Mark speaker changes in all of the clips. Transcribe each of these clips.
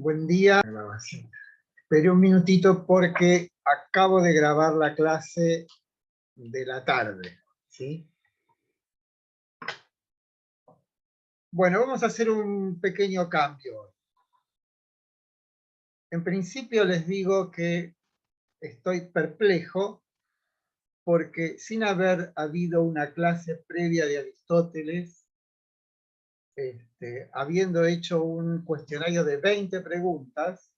Speaker 1: Buen día. Esperé un minutito porque acabo de grabar la clase de la tarde, ¿sí? Bueno, vamos a hacer un pequeño cambio. En principio les digo que estoy perplejo porque sin haber habido una clase previa de Aristóteles, habiendo hecho un cuestionario de 20 preguntas,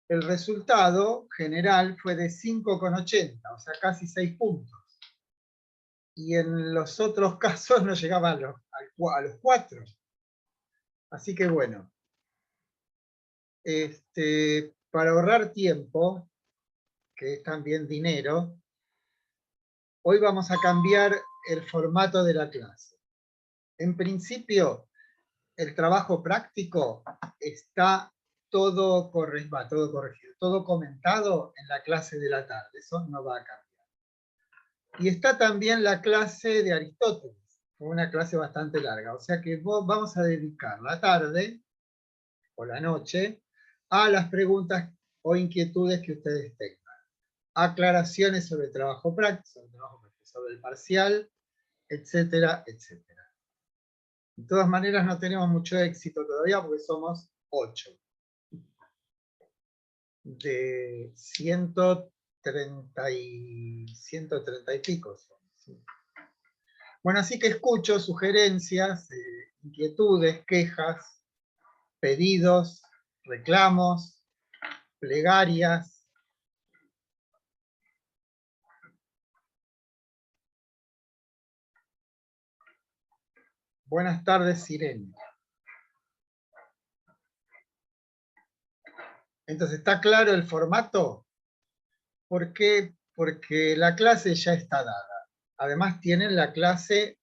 Speaker 1: el resultado general fue de 5,80, o sea, casi 6 puntos. Y en los otros casos no llegaba a los 4. Así que bueno, para ahorrar tiempo, que es también dinero, hoy vamos a cambiar el formato de la clase. En principio, el trabajo práctico está todo corregido, todo comentado en la clase de la tarde, eso no va a cambiar. Y está también la clase de Aristóteles, una clase bastante larga, o sea que vamos a dedicar la tarde o la noche a las preguntas o inquietudes que ustedes tengan. Aclaraciones sobre el trabajo práctico, sobre el parcial, etcétera, etcétera. De todas maneras no tenemos mucho éxito todavía porque somos 8. De 130 y pico. ¿Sí? Bueno, así que escucho sugerencias, inquietudes, quejas, pedidos, reclamos, plegarias. Buenas tardes, Sirene. Entonces, ¿está claro el formato? ¿Por qué? Porque la clase ya está dada. Además, tienen la clase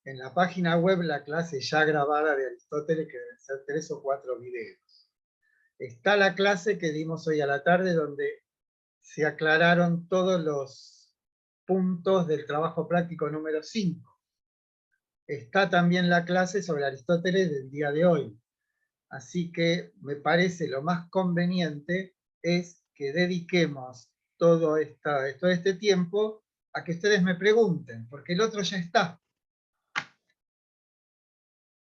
Speaker 1: en la página web, la clase ya grabada de Aristóteles, que deben ser 3 o 4 videos. Está la clase que dimos hoy a la tarde, donde se aclararon todos los puntos del trabajo práctico número 5. Está también la clase sobre Aristóteles del día de hoy. Así que me parece lo más conveniente es que dediquemos todo este tiempo a que ustedes me pregunten, porque el otro ya está.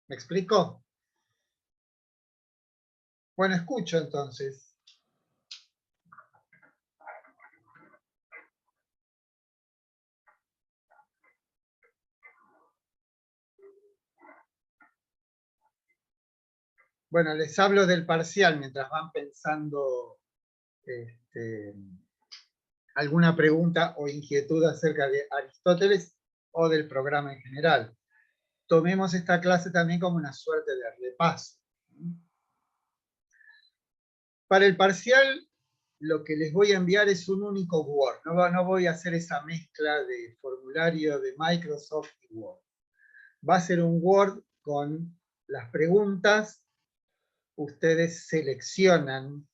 Speaker 1: ¿Me explico? Bueno, escucho entonces. Bueno, les hablo del parcial mientras van pensando alguna pregunta o inquietud acerca de Aristóteles o del programa en general. Tomemos esta clase también como una suerte de repaso. Para el parcial, lo que les voy a enviar es un único Word. No voy a hacer esa mezcla de formulario de Microsoft y Word. Va a ser un Word con las preguntas. Ustedes seleccionan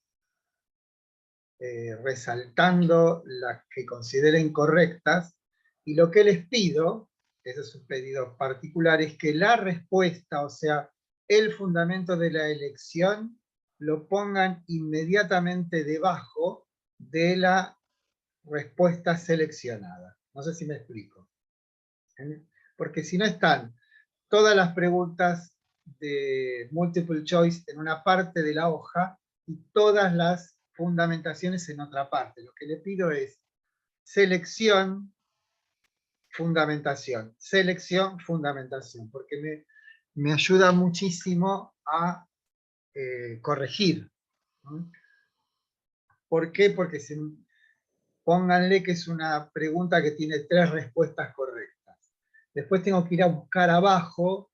Speaker 1: resaltando las que consideren correctas, y lo que les pido, ese es un pedido particular, es que la respuesta, o sea, el fundamento de la elección, lo pongan inmediatamente debajo de la respuesta seleccionada. No sé si me explico. Porque si no están todas las preguntas de multiple choice en una parte de la hoja y todas las fundamentaciones en otra parte. Lo que le pido es selección, fundamentación, selección, fundamentación, porque me ayuda muchísimo a corregir. ¿Por qué? Porque pónganle que es una pregunta que tiene 3 respuestas correctas. Después tengo que ir a buscar abajo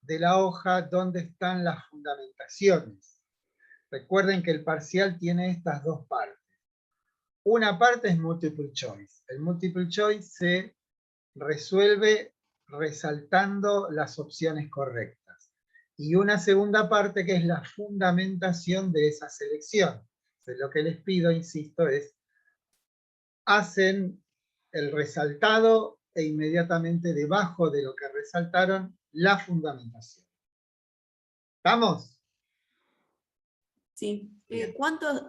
Speaker 1: de la hoja dónde están las fundamentaciones. Recuerden que el parcial tiene estas 2 partes. Una parte es multiple choice. El multiple choice se resuelve resaltando las opciones correctas. Y una segunda parte que es la fundamentación de esa selección. Entonces, lo que les pido, insisto, es hacen el resaltado e inmediatamente debajo de lo que resaltaron, la fundamentación. ¿Estamos?
Speaker 2: Sí.
Speaker 1: Bien.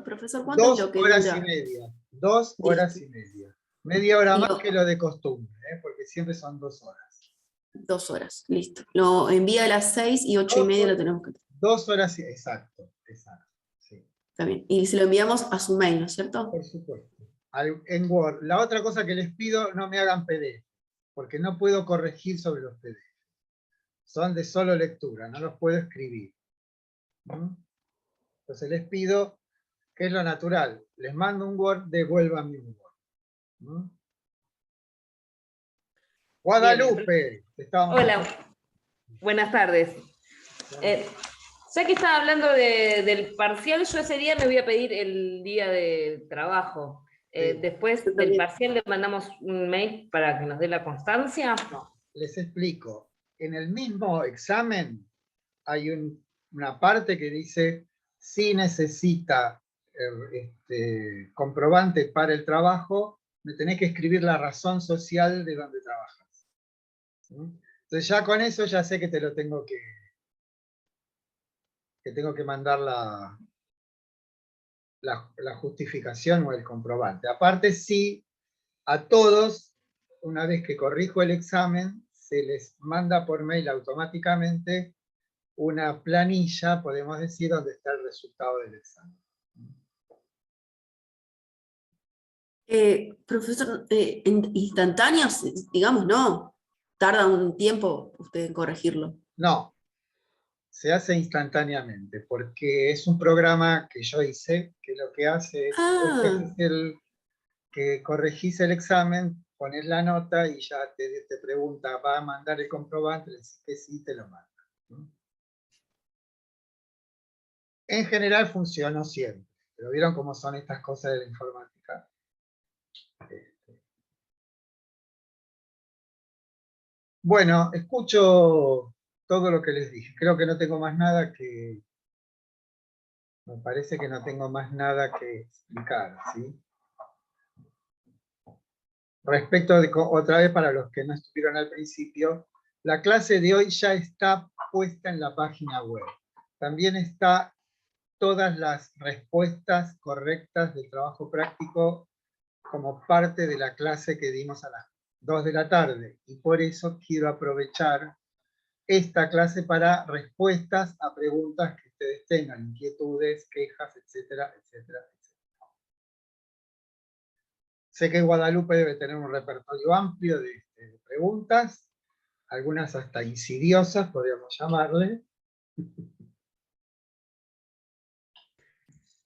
Speaker 2: Profesor, cuánto es lo que dura?
Speaker 1: 2 horas y media. 2 horas y media. Media hora más que lo de costumbre, porque siempre son 2 horas.
Speaker 2: 2 horas, listo. Lo envía a las 6 y 8:30 lo tenemos que...
Speaker 1: 2 horas, exacto, sí.
Speaker 2: Está bien. Y se lo enviamos a su mail, ¿no es cierto?
Speaker 1: Por supuesto. En Word. La otra cosa que les pido, no me hagan PDF, porque no puedo corregir sobre los PDF. Son de solo lectura, no los puedo escribir. Entonces les pido, que es lo natural, les mando un Word, devuélvanme un Word. Guadalupe.
Speaker 3: Hola, buenas tardes. Ya que estaba hablando del parcial, yo ese día me voy a pedir el día de trabajo.
Speaker 1: Sí.
Speaker 3: Después del parcial le mandamos un mail para que nos dé la constancia.
Speaker 1: No, les explico. En el mismo examen hay una parte que dice si necesita comprobante para el trabajo, me tenés que escribir la razón social de donde trabajas. Entonces ya con eso ya sé que te lo tengo que mandar la justificación o el comprobante. Aparte, sí, a todos, una vez que corrijo el examen, se les manda por mail automáticamente una planilla, podemos decir, donde está el resultado del examen.
Speaker 2: Profesor, instantáneos, digamos, no. Tarda un tiempo usted en corregirlo.
Speaker 1: No, se hace instantáneamente, porque es un programa que yo hice, que lo que hace es, que corregís el examen, pones la nota y ya te pregunta, ¿va a mandar el comprobante? Le decís que sí, te lo manda. En general funcionó siempre, pero ¿vieron cómo son estas cosas de la informática? Bueno, escucho todo lo que les dije. Creo que no tengo más nada que... Me parece que no tengo más nada que explicar, ¿sí? Respecto de, otra vez para los que no estuvieron al principio, la clase de hoy ya está puesta en la página web. También está todas las respuestas correctas del trabajo práctico como parte de la clase que dimos a las 2 de la tarde. Y por eso quiero aprovechar esta clase para respuestas a preguntas que ustedes tengan, inquietudes, quejas, etcétera, etcétera, etcétera. Sé que Guadalupe debe tener un repertorio amplio de preguntas, algunas hasta insidiosas, podríamos llamarle.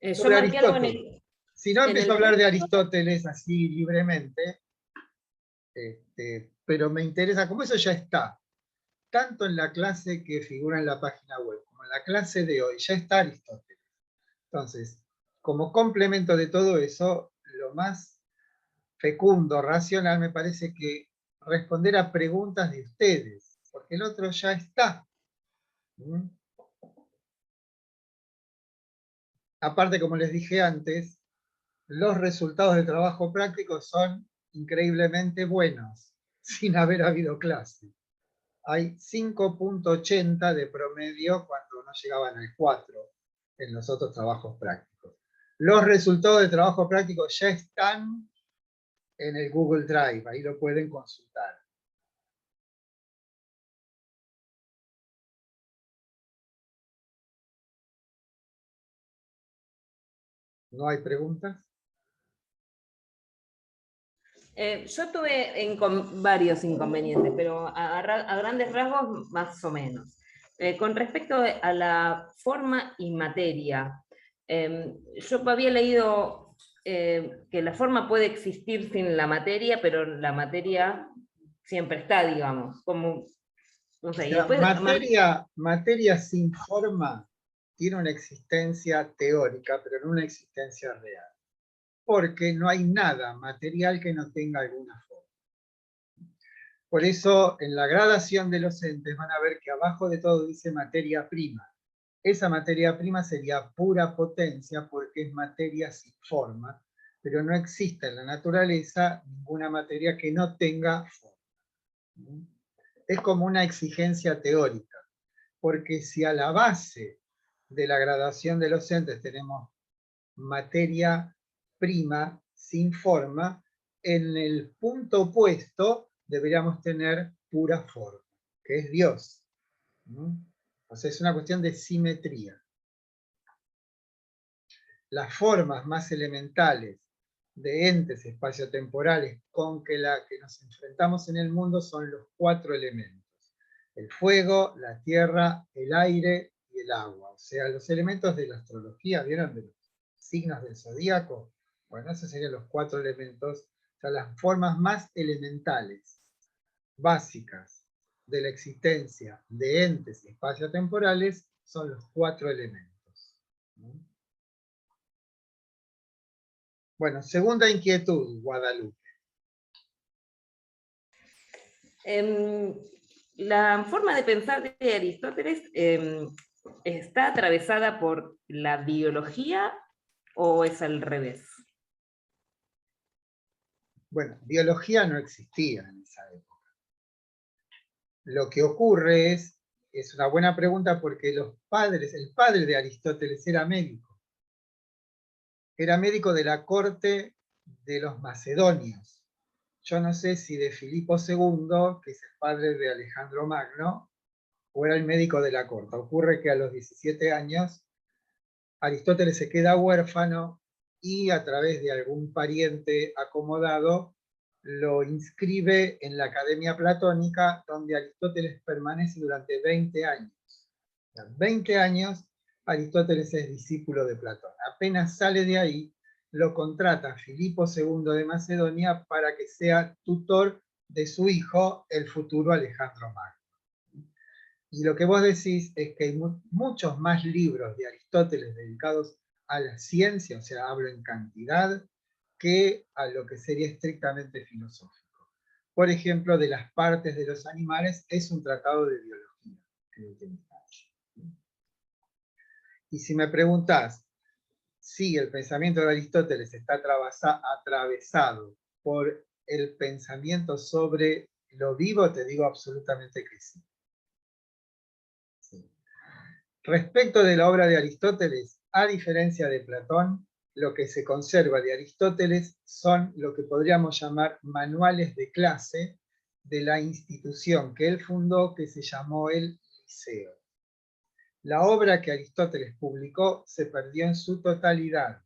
Speaker 3: Yo marqué algo en el...
Speaker 1: Si no empiezo a hablar de Aristóteles así libremente, pero me interesa, como eso ya está, tanto en la clase que figura en la página web, como en la clase de hoy, ya está Aristóteles. Entonces, como complemento de todo eso, lo más fecundo, racional, me parece que responder a preguntas de ustedes, porque el otro ya está. Aparte, como les dije antes, los resultados del trabajo práctico son increíblemente buenos, sin haber habido clase. Hay 5.80 de promedio cuando no llegaban al 4 en los otros trabajos prácticos. Los resultados de trabajo práctico ya están en el Google Drive, ahí lo pueden consultar. ¿No hay preguntas?
Speaker 3: Yo tuve varios inconvenientes, pero a grandes rasgos más o menos. Con respecto a la forma y materia, yo había leído que la forma puede existir sin la materia, pero la materia siempre está, digamos. Como, no sé,
Speaker 1: O
Speaker 3: y
Speaker 1: sea,
Speaker 3: después,
Speaker 1: materia sin forma tiene una existencia teórica, pero no una existencia real. Porque no hay nada material que no tenga alguna forma. Por eso, en la gradación de los entes van a ver que abajo de todo dice materia prima. Esa materia prima sería pura potencia porque es materia sin forma, pero no existe en la naturaleza ninguna materia que no tenga forma. Es como una exigencia teórica, porque si a la base de la gradación de los entes tenemos materia prima sin forma, en el punto opuesto deberíamos tener pura forma, que es Dios. O sea, es una cuestión de simetría. Las formas más elementales de entes espaciotemporales con que nos enfrentamos en el mundo son los 4 elementos. El fuego, la tierra, el aire y el agua. O sea, los elementos de la astrología, ¿vieron? De los signos del zodíaco. Bueno, esos serían los 4 elementos, o sea, las formas más elementales, básicas, de la existencia de entes espaciotemporales son los 4 elementos. Bueno, segunda inquietud, Guadalupe.
Speaker 3: La forma de pensar de Aristóteles está atravesada por la biología o es al revés.
Speaker 1: Bueno, biología no existía en esa época. Lo que ocurre es una buena pregunta porque el padre de Aristóteles era médico. Era médico de la corte de los macedonios. Yo no sé si de Filipo II, que es el padre de Alejandro Magno, o era el médico de la corte. Ocurre que a los 17 años Aristóteles se queda huérfano y a través de algún pariente acomodado lo inscribe en la Academia Platónica, donde Aristóteles permanece durante 20 años. 20 años Aristóteles es discípulo de Platón. Apenas sale de ahí, lo contrata Filipo II de Macedonia para que sea tutor de su hijo, el futuro Alejandro Magno. Y lo que vos decís es que hay muchos más libros de Aristóteles dedicados a la ciencia, o sea, hablo en cantidad, que a lo que sería estrictamente filosófico. Por ejemplo, de las partes de los animales es un tratado de biología. Y si me preguntás si el pensamiento de Aristóteles está atravesado por el pensamiento sobre lo vivo, te digo absolutamente que sí. Respecto de la obra de Aristóteles, a diferencia de Platón, lo que se conserva de Aristóteles son lo que podríamos llamar manuales de clase de la institución que él fundó, que se llamó el Liceo. La obra que Aristóteles publicó se perdió en su totalidad.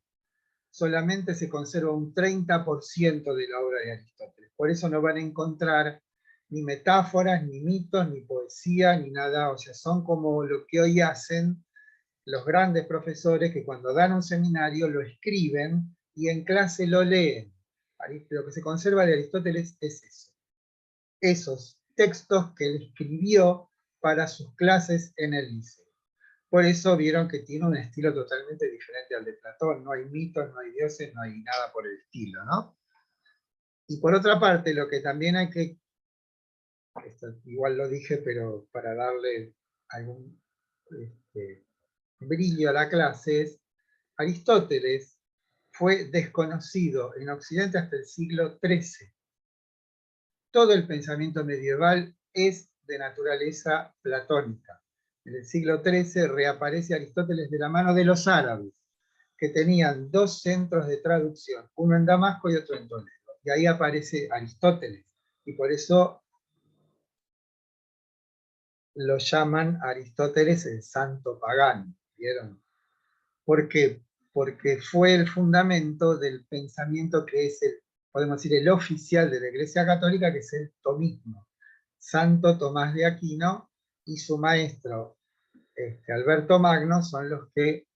Speaker 1: Solamente se conserva un 30% de la obra de Aristóteles. Por eso no van a encontrar ni metáforas, ni mitos, ni poesía, ni nada. O sea, son como lo que hoy hacen los grandes profesores que cuando dan un seminario lo escriben y en clase lo leen. Lo que se conserva de Aristóteles es eso. Esos textos que él escribió para sus clases en el liceo. Por eso vieron que tiene un estilo totalmente diferente al de Platón. No hay mitos, no hay dioses, no hay nada por el estilo, ¿no? Y por otra parte, lo que también hay que, esto igual lo dije, pero para darle algún brillo a la clase, es Aristóteles fue desconocido en Occidente hasta el siglo XIII. Todo el pensamiento medieval es de naturaleza platónica. En el siglo XIII reaparece Aristóteles de la mano de los árabes, que tenían 2 centros de traducción, uno en Damasco y otro en Toledo. Y ahí aparece Aristóteles, y por eso lo llaman Aristóteles el santo pagano, ¿vieron? ¿Por qué? Porque fue el fundamento del pensamiento que es podemos decir, el oficial de la Iglesia Católica, que es el tomismo. Santo Tomás de Aquino y su maestro Alberto Magno son los que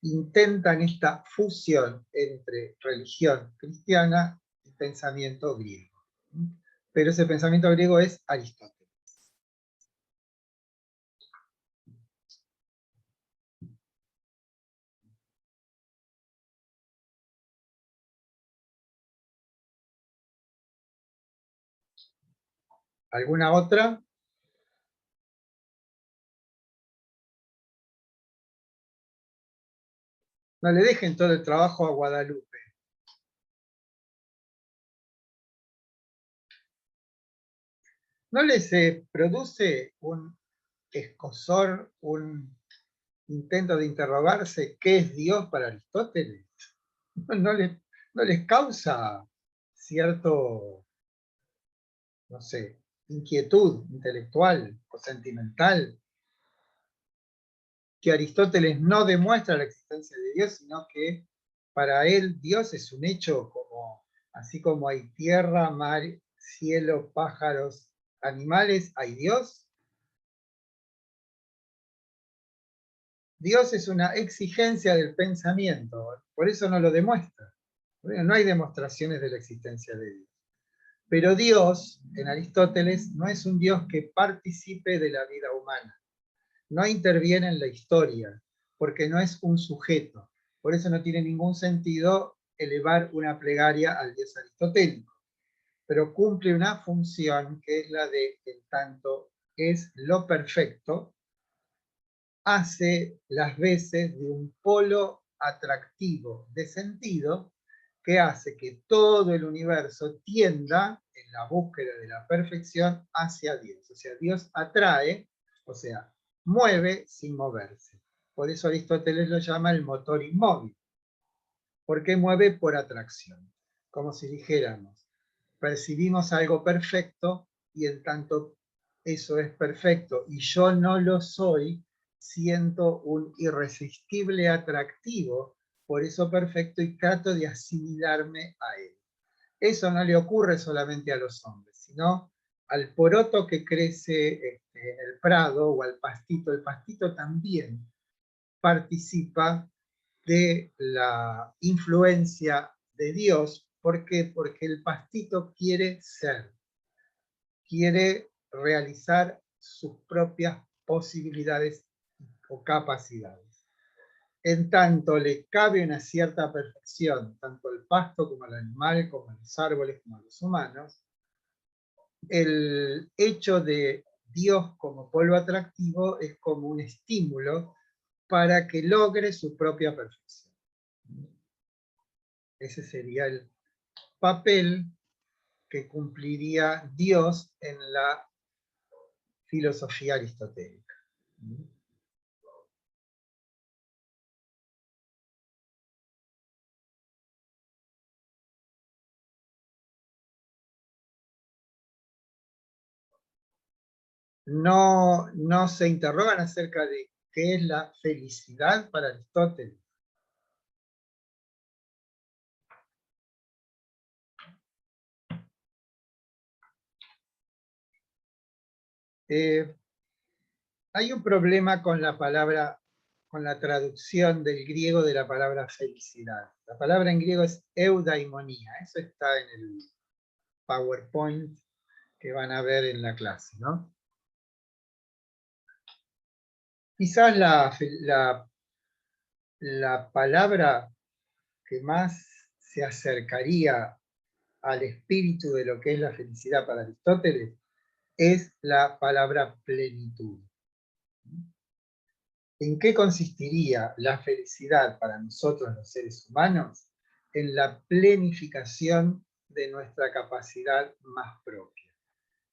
Speaker 1: intentan esta fusión entre religión cristiana y pensamiento griego. Pero ese pensamiento griego es Aristóteles. ¿Alguna otra? No le dejen todo el trabajo a Guadalupe. ¿No les produce un escozor, intento de interrogarse qué es Dios para Aristóteles, no les causa cierto, no sé, inquietud intelectual o sentimental, que Aristóteles no demuestra la existencia de Dios, sino que para él Dios es un hecho como, así como hay tierra, mar, cielo, pájaros, animales, hay Dios. Dios es una exigencia del pensamiento, por eso no lo demuestra. No hay demostraciones de la existencia de Dios. Pero Dios, en Aristóteles, no es un Dios que participe de la vida humana. No interviene en la historia, porque no es un sujeto. Por eso no tiene ningún sentido elevar una plegaria al Dios aristotélico. Pero cumple una función que es la de, en tanto es lo perfecto, hace las veces de un polo atractivo de sentido que hace que todo el universo tienda en la búsqueda de la perfección hacia Dios. O sea, Dios atrae, o sea, mueve sin moverse. Por eso Aristóteles lo llama el motor inmóvil, porque mueve por atracción. Como si dijéramos, percibimos algo perfecto y en tanto eso es perfecto y yo no lo soy, siento un irresistible atractivo por eso perfecto y trato de asimilarme a él. Eso no le ocurre solamente a los hombres, sino al poroto que crece en el prado o al pastito. El pastito también participa de la influencia de Dios. ¿Por qué? Porque el pastito quiere ser, quiere realizar sus propias posibilidades o capacidades. En tanto le cabe una cierta perfección, tanto al pasto como al animal, como a los árboles, como a los humanos, el hecho de Dios como polo atractivo es como un estímulo para que logre su propia perfección. Ese sería el papel que cumpliría Dios en la filosofía aristotélica. No se interrogan acerca de qué es la felicidad para Aristóteles. Hay un problema con la palabra, con la traducción del griego de la palabra felicidad. La palabra en griego es eudaimonía. Eso está en el PowerPoint que van a ver en la clase, ¿no? Quizás la palabra que más se acercaría al espíritu de lo que es la felicidad para Aristóteles es la palabra plenitud. ¿En qué consistiría la felicidad para nosotros los seres humanos? En la plenificación de nuestra capacidad más propia.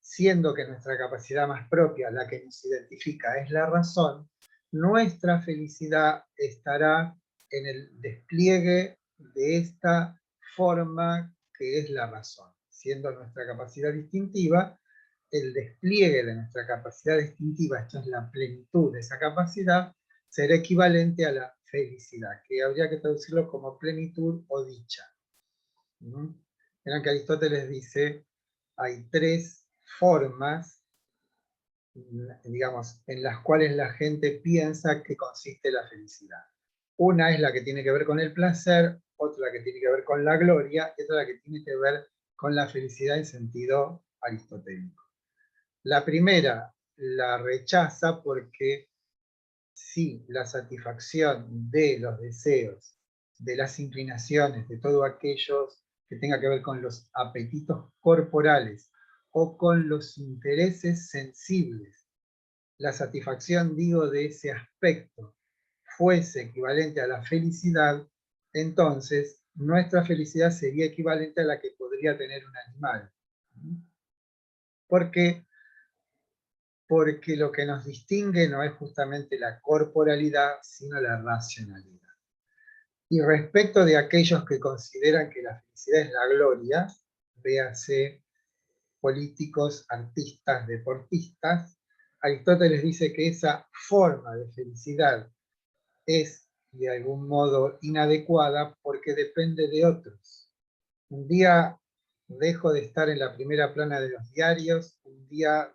Speaker 1: Siendo que nuestra capacidad más propia, la que nos identifica, es la razón, nuestra felicidad estará en el despliegue de esta forma que es la razón. Siendo nuestra capacidad distintiva, el despliegue de nuestra capacidad distintiva, esto es la plenitud de esa capacidad, será equivalente a la felicidad, que habría que traducirlo como plenitud o dicha. Verán que Aristóteles dice, hay tres formas, digamos, en las cuales la gente piensa que consiste la felicidad. Una es la que tiene que ver con el placer, otra la que tiene que ver con la gloria, y otra la que tiene que ver con la felicidad en sentido aristotélico. La primera la rechaza porque si la satisfacción de los deseos, de las inclinaciones, de todo aquello que tenga que ver con los apetitos corporales o con los intereses sensibles, la satisfacción, digo, de ese aspecto fuese equivalente a la felicidad, entonces nuestra felicidad sería equivalente a la que podría tener un animal. ¿Por qué? porque lo que nos distingue no es justamente la corporalidad, sino la racionalidad. Y respecto de aquellos que consideran que la felicidad es la gloria, véase políticos, artistas, deportistas, Aristóteles dice que esa forma de felicidad es de algún modo inadecuada porque depende de otros. Un día dejo de estar en la primera plana de los diarios, un día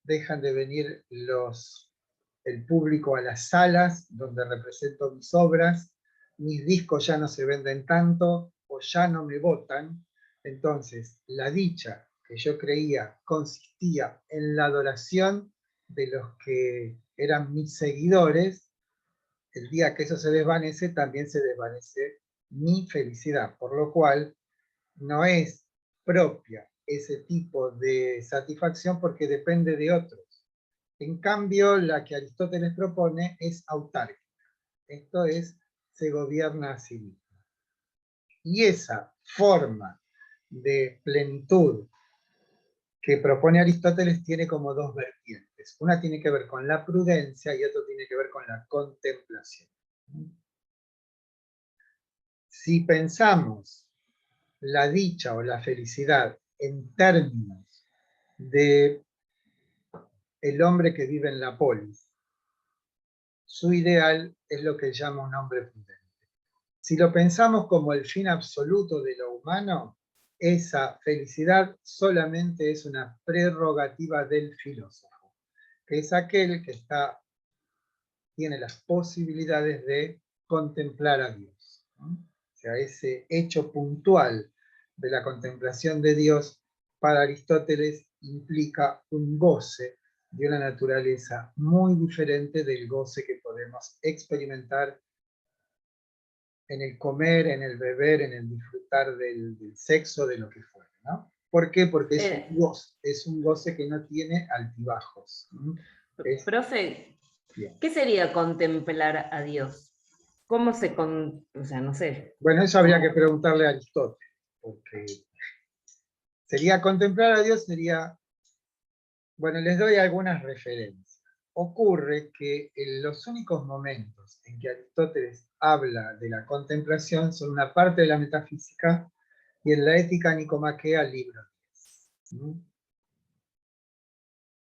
Speaker 1: dejan de venir el público a las salas donde represento mis obras, mis discos ya no se venden tanto o ya no me votan. Entonces, la dicha que yo creía consistía en la adoración de los que eran mis seguidores, el día que eso se desvanece, también se desvanece mi felicidad, por lo cual no es propia ese tipo de satisfacción porque depende de otros. En cambio, la que Aristóteles propone es autárquica. Esto es, se gobierna a sí mismo. Y esa forma de plenitud que propone Aristóteles tiene como dos vertientes. Una tiene que ver con la prudencia y otra tiene que ver con la contemplación. Si pensamos la dicha o la felicidad en términos de el hombre que vive en la polis, su ideal es lo que llama un hombre prudente. Si lo pensamos como el fin absoluto de lo humano, esa felicidad solamente es una prerrogativa del filósofo, que es aquel que tiene las posibilidades de contemplar a Dios, ¿no? O sea, ese hecho puntual de la contemplación de Dios para Aristóteles implica un goce de una naturaleza muy diferente del goce que podemos experimentar en el comer, en el beber, en el disfrutar del sexo, de lo que fuera, ¿no? ¿Por qué? Porque es un goce que no tiene altibajos.
Speaker 3: Profe,
Speaker 1: Bien.
Speaker 3: ¿qué sería contemplar a Dios? ¿Cómo o sea, no sé.
Speaker 1: Bueno, eso habría que preguntarle a Aristóteles, porque sería contemplar a Dios, bueno, les doy algunas referencias. Ocurre que en los únicos momentos en que Aristóteles habla de la contemplación son una parte de la metafísica y en la Ética Nicomaquea, libro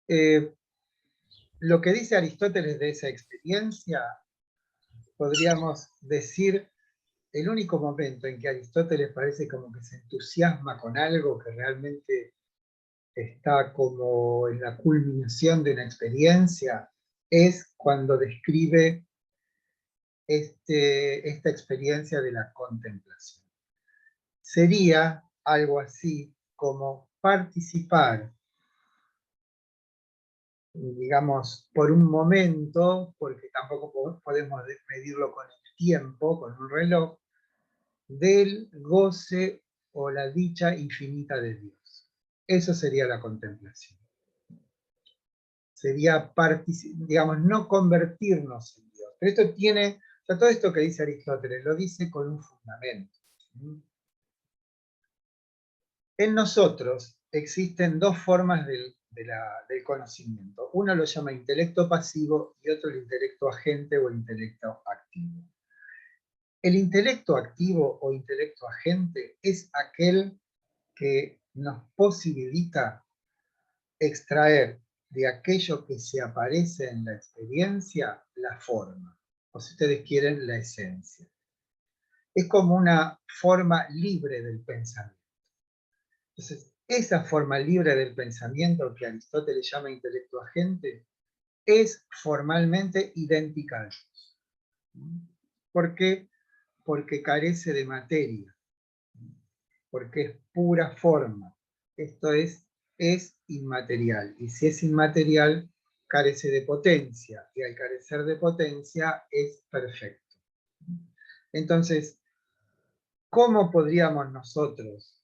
Speaker 1: 10. Lo que dice Aristóteles de esa experiencia, podríamos decir, el único momento en que Aristóteles parece como que se entusiasma con algo que realmente está como en la culminación de una experiencia, es cuando describe esta experiencia de la contemplación. Sería algo así como participar, digamos, por un momento, porque tampoco podemos medirlo con el tiempo, con un reloj, del goce o la dicha infinita de Dios. Eso sería la contemplación. Sería, digamos, no convertirnos en Dios. Pero esto tiene, o sea, todo esto que dice Aristóteles, lo dice con un fundamento. En nosotros existen dos formas del conocimiento. Uno lo llama intelecto pasivo y otro el intelecto agente o intelecto activo. El intelecto activo o intelecto agente es aquel que nos posibilita extraer de aquello que se aparece en la experiencia la forma, o si ustedes quieren, la esencia. Es como una forma libre del pensamiento. Entonces, esa forma libre del pensamiento que Aristóteles llama intelecto agente es formalmente idéntica a Dios. ¿Por qué? Porque carece de materia, porque es pura forma. Esto es inmaterial. Y si es inmaterial, carece de potencia. Y al carecer de potencia, es perfecto. Entonces, ¿cómo podríamos nosotros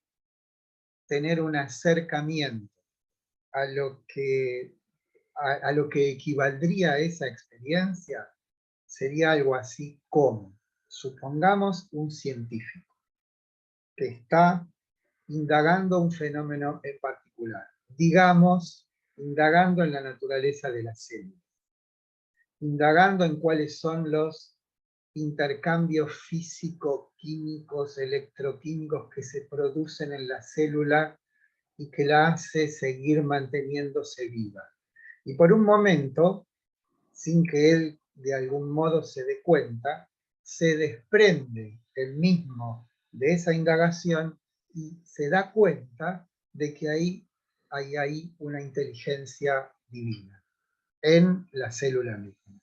Speaker 1: tener un acercamiento a lo que equivaldría a esa experiencia? Sería algo así como, supongamos, un científico que está indagando un fenómeno en particular. Digamos indagando en la naturaleza de las células, indagando en cuáles son los intercambios físico-químicos, electroquímicos que se producen en la célula y que la hace seguir manteniéndose viva. Y por un momento, sin que él de algún modo se dé cuenta, se desprende él mismo de esa indagación y se da cuenta de que hay ahí una inteligencia divina en la célula misma.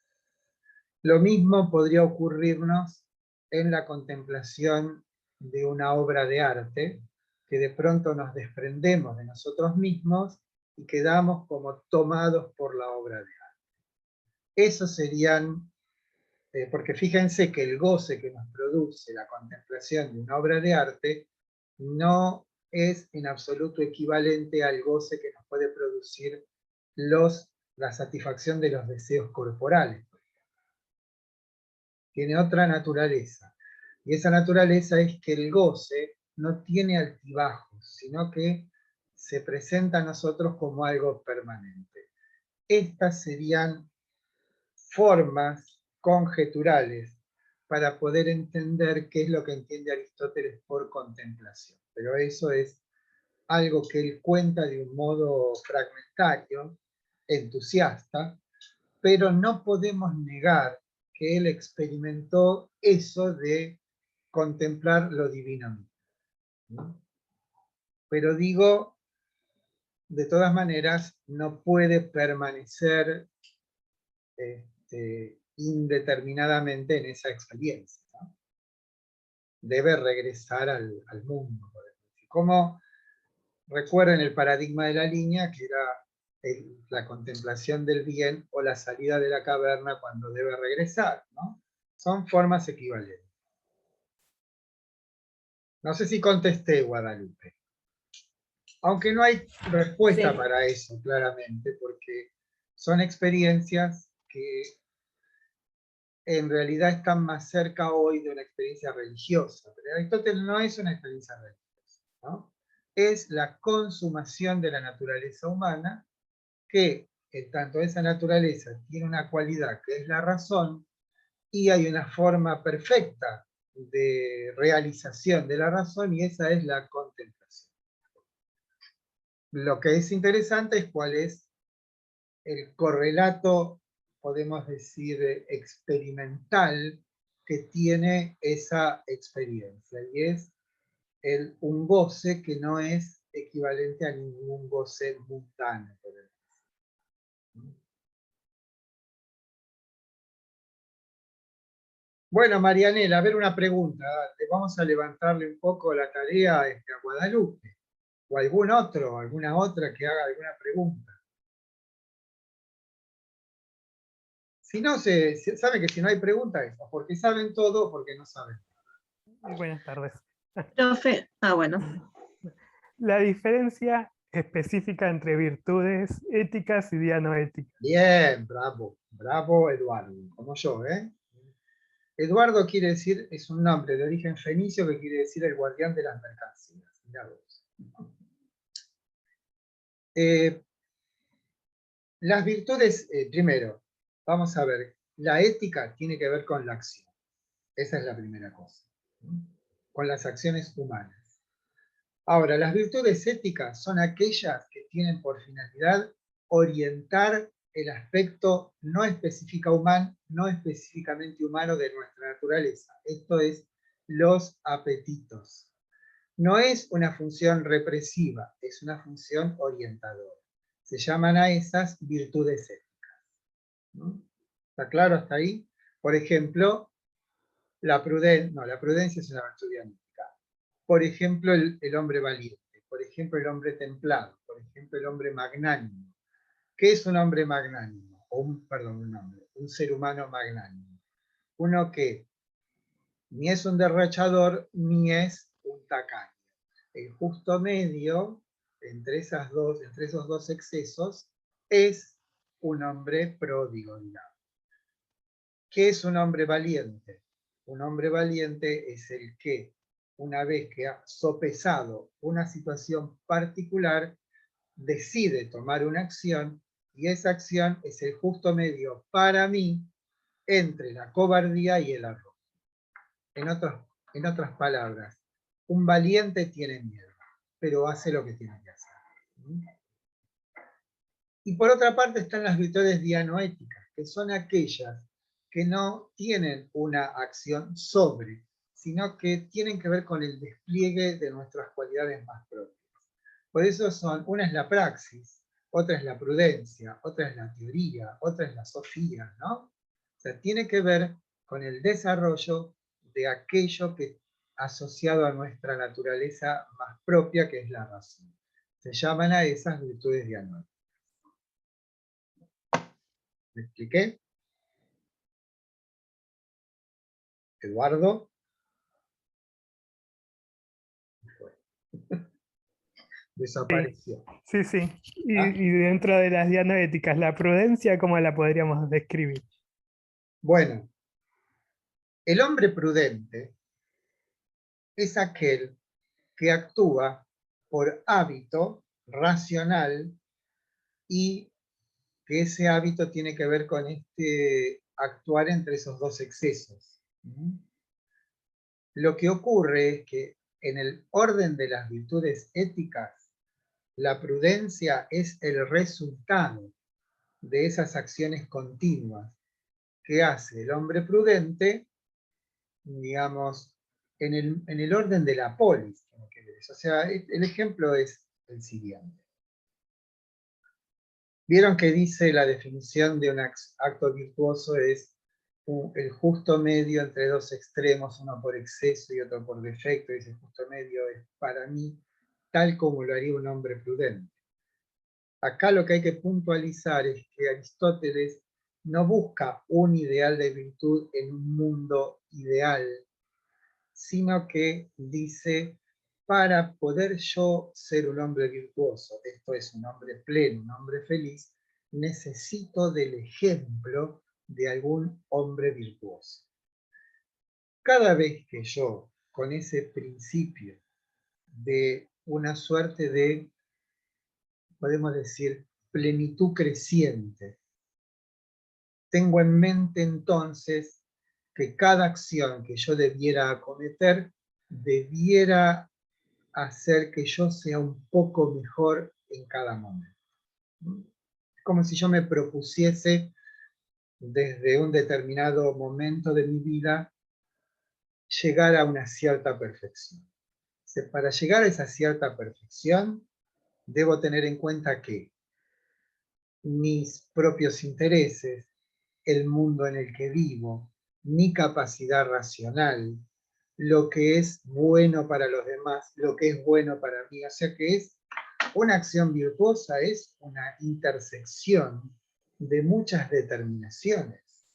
Speaker 1: Lo mismo podría ocurrirnos en la contemplación de una obra de arte, que de pronto nos desprendemos de nosotros mismos y quedamos como tomados por la obra de arte. Esos serían, porque fíjense que el goce que nos produce la contemplación de una obra de arte no es en absoluto equivalente al goce que nos puede producir la satisfacción de los deseos corporales. Tiene otra naturaleza, y esa naturaleza es que el goce no tiene altibajos, sino que se presenta a nosotros como algo permanente. Estas serían formas conjeturales para poder entender qué es lo que entiende Aristóteles por contemplación. Pero eso es algo que él cuenta de un modo fragmentario, entusiasta, pero no podemos negar que él experimentó eso de contemplar lo divino mismo, ¿no? Pero digo, de todas maneras, no puede permanecer indeterminadamente en esa experiencia, ¿no? Debe regresar al mundo. Como recuerden el paradigma de la línea, que era la contemplación del bien o la salida de la caverna cuando debe regresar, ¿no? Son formas equivalentes. No sé si contesté, Guadalupe. Aunque no hay respuesta
Speaker 3: Sí.
Speaker 1: para eso, claramente, porque son experiencias que en realidad están más cerca hoy de una experiencia religiosa. Pero Aristóteles no es una experiencia religiosa, ¿no? Es la consumación de la naturaleza humana, que en tanto esa naturaleza tiene una cualidad que es la razón, y hay una forma perfecta de realización de la razón, y esa es la contemplación. Lo que es interesante es cuál es el correlato, podemos decir, experimental que tiene esa experiencia, y es un goce que no es equivalente a ningún goce mundano. Bueno, Marianela, a ver una pregunta. Vamos a levantarle un poco la tarea a Guadalupe, o algún otro, alguna otra que haga alguna pregunta. Si no, saben que si no hay preguntas es o porque saben todo o porque no saben.
Speaker 4: Buenas tardes.
Speaker 5: Profe, bueno.
Speaker 4: La diferencia específica entre virtudes éticas y dianoéticas.
Speaker 1: Bien, bravo, bravo Eduardo, como yo, ¿eh? Eduardo quiere decir, es un nombre de origen fenicio que quiere decir el guardián de las mercancías. Mirá vos. Las virtudes, primero, vamos a ver, la ética tiene que ver con la acción. Esa es la primera cosa, ¿no? Con las acciones humanas. Ahora, las virtudes éticas son aquellas que tienen por finalidad orientar el aspecto no específicamente humano de nuestra naturaleza. Esto es, los apetitos. No es una función represiva, es una función orientadora. Se llaman a esas virtudes éticas, ¿no? ¿Está claro hasta ahí? Por ejemplo, la prudencia es una virtud dianética. Por ejemplo, el hombre valiente, por ejemplo, el hombre templado, por ejemplo, el hombre magnánimo. ¿Qué es un hombre magnánimo? Un ser humano magnánimo. Uno que ni es un derrochador ni es un tacaño. El justo medio entre esos dos excesos es un hombre pródigo, digamos. ¿Qué es un hombre valiente? Un hombre valiente es el que, una vez que ha sopesado una situación particular, decide tomar una acción, y esa acción es el justo medio para mí entre la cobardía y el arrojo. En otras palabras, un valiente tiene miedo, pero hace lo que tiene que hacer. Y por otra parte están las virtudes dianoéticas, que son aquellas que no tienen una acción sobre, sino que tienen que ver con el despliegue de nuestras cualidades más propias. Por eso una es la praxis, otra es la prudencia, otra es la teoría, otra es la sofía, ¿no? O sea, tiene que ver con el desarrollo de aquello que asociado a nuestra naturaleza más propia, que es la razón. Se llaman a esas virtudes dianoéticas. ¿Me expliqué? Eduardo. Desapareció.
Speaker 4: Sí, sí.
Speaker 1: ¿Ah?
Speaker 4: Y dentro de las dianoéticas, la prudencia, ¿cómo la podríamos describir?
Speaker 1: Bueno, el hombre prudente es aquel que actúa por hábito racional y que ese hábito tiene que ver con actuar entre esos dos excesos. Lo que ocurre es que en el orden de las virtudes éticas, la prudencia es el resultado de esas acciones continuas que hace el hombre prudente, digamos, en el orden de la polis. O sea, el ejemplo es el siguiente. Vieron que dice la definición de un acto virtuoso es el justo medio entre dos extremos, uno por exceso y otro por defecto, y ese justo medio es para mí tal como lo haría un hombre prudente. Acá lo que hay que puntualizar es que Aristóteles no busca un ideal de virtud en un mundo ideal, sino que dice, para poder yo ser un hombre virtuoso, esto es, un hombre pleno, un hombre feliz, necesito del ejemplo de algún hombre virtuoso. Cada vez que yo, con ese principio de una suerte de, podemos decir, plenitud creciente, tengo en mente entonces que cada acción que yo debiera acometer debiera hacer que yo sea un poco mejor en cada momento. Es como si yo me propusiese desde un determinado momento de mi vida llegar a una cierta perfección. Para llegar a esa cierta perfección, debo tener en cuenta que mis propios intereses, el mundo en el que vivo, mi capacidad racional, lo que es bueno para los demás, lo que es bueno para mí. O sea que es una acción virtuosa, es una intersección de muchas determinaciones.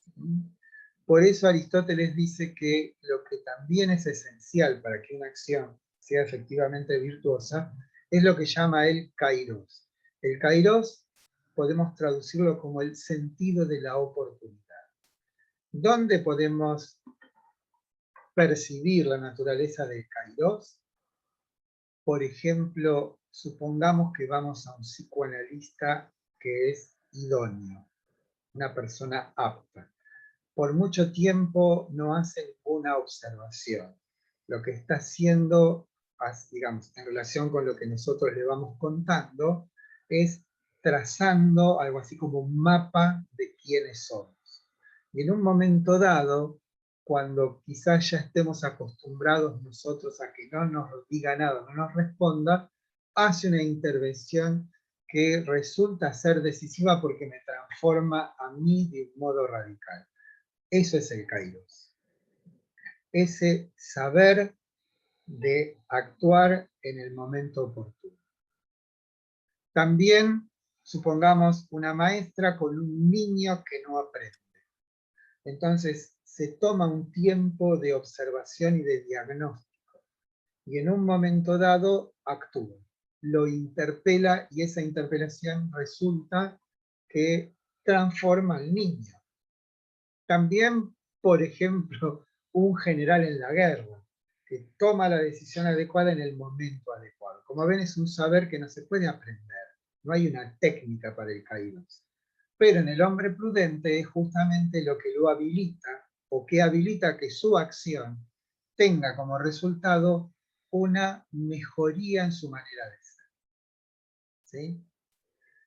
Speaker 1: Por eso Aristóteles dice que lo que también es esencial para que una acción sea efectivamente virtuosa es lo que llama el kairos. El kairos podemos traducirlo como el sentido de la oportunidad. ¿Dónde podemos percibir la naturaleza del kairos? Por ejemplo, supongamos que vamos a un psicoanalista que es idóneo, una persona apta. Por mucho tiempo no hace ninguna observación. Lo que está haciendo, digamos, en relación con lo que nosotros le vamos contando, es trazando algo así como un mapa de quiénes somos. Y en un momento dado, cuando quizás ya estemos acostumbrados nosotros a que no nos diga nada, no nos responda, hace una intervención que resulta ser decisiva porque me transforma a mí de un modo radical. Eso es el kairos. Ese saber de actuar en el momento oportuno. También, supongamos, una maestra con un niño que no aprende. Entonces, se toma un tiempo de observación y de diagnóstico. Y en un momento dado, actúa. Lo interpela y esa interpelación resulta que transforma al niño. También, por ejemplo, un general en la guerra, que toma la decisión adecuada en el momento adecuado. Como ven, es un saber que no se puede aprender, no hay una técnica para el kairos. Pero en el hombre prudente es justamente lo que lo habilita, o que habilita que su acción tenga como resultado una mejoría en su manera de ser. ¿Sí?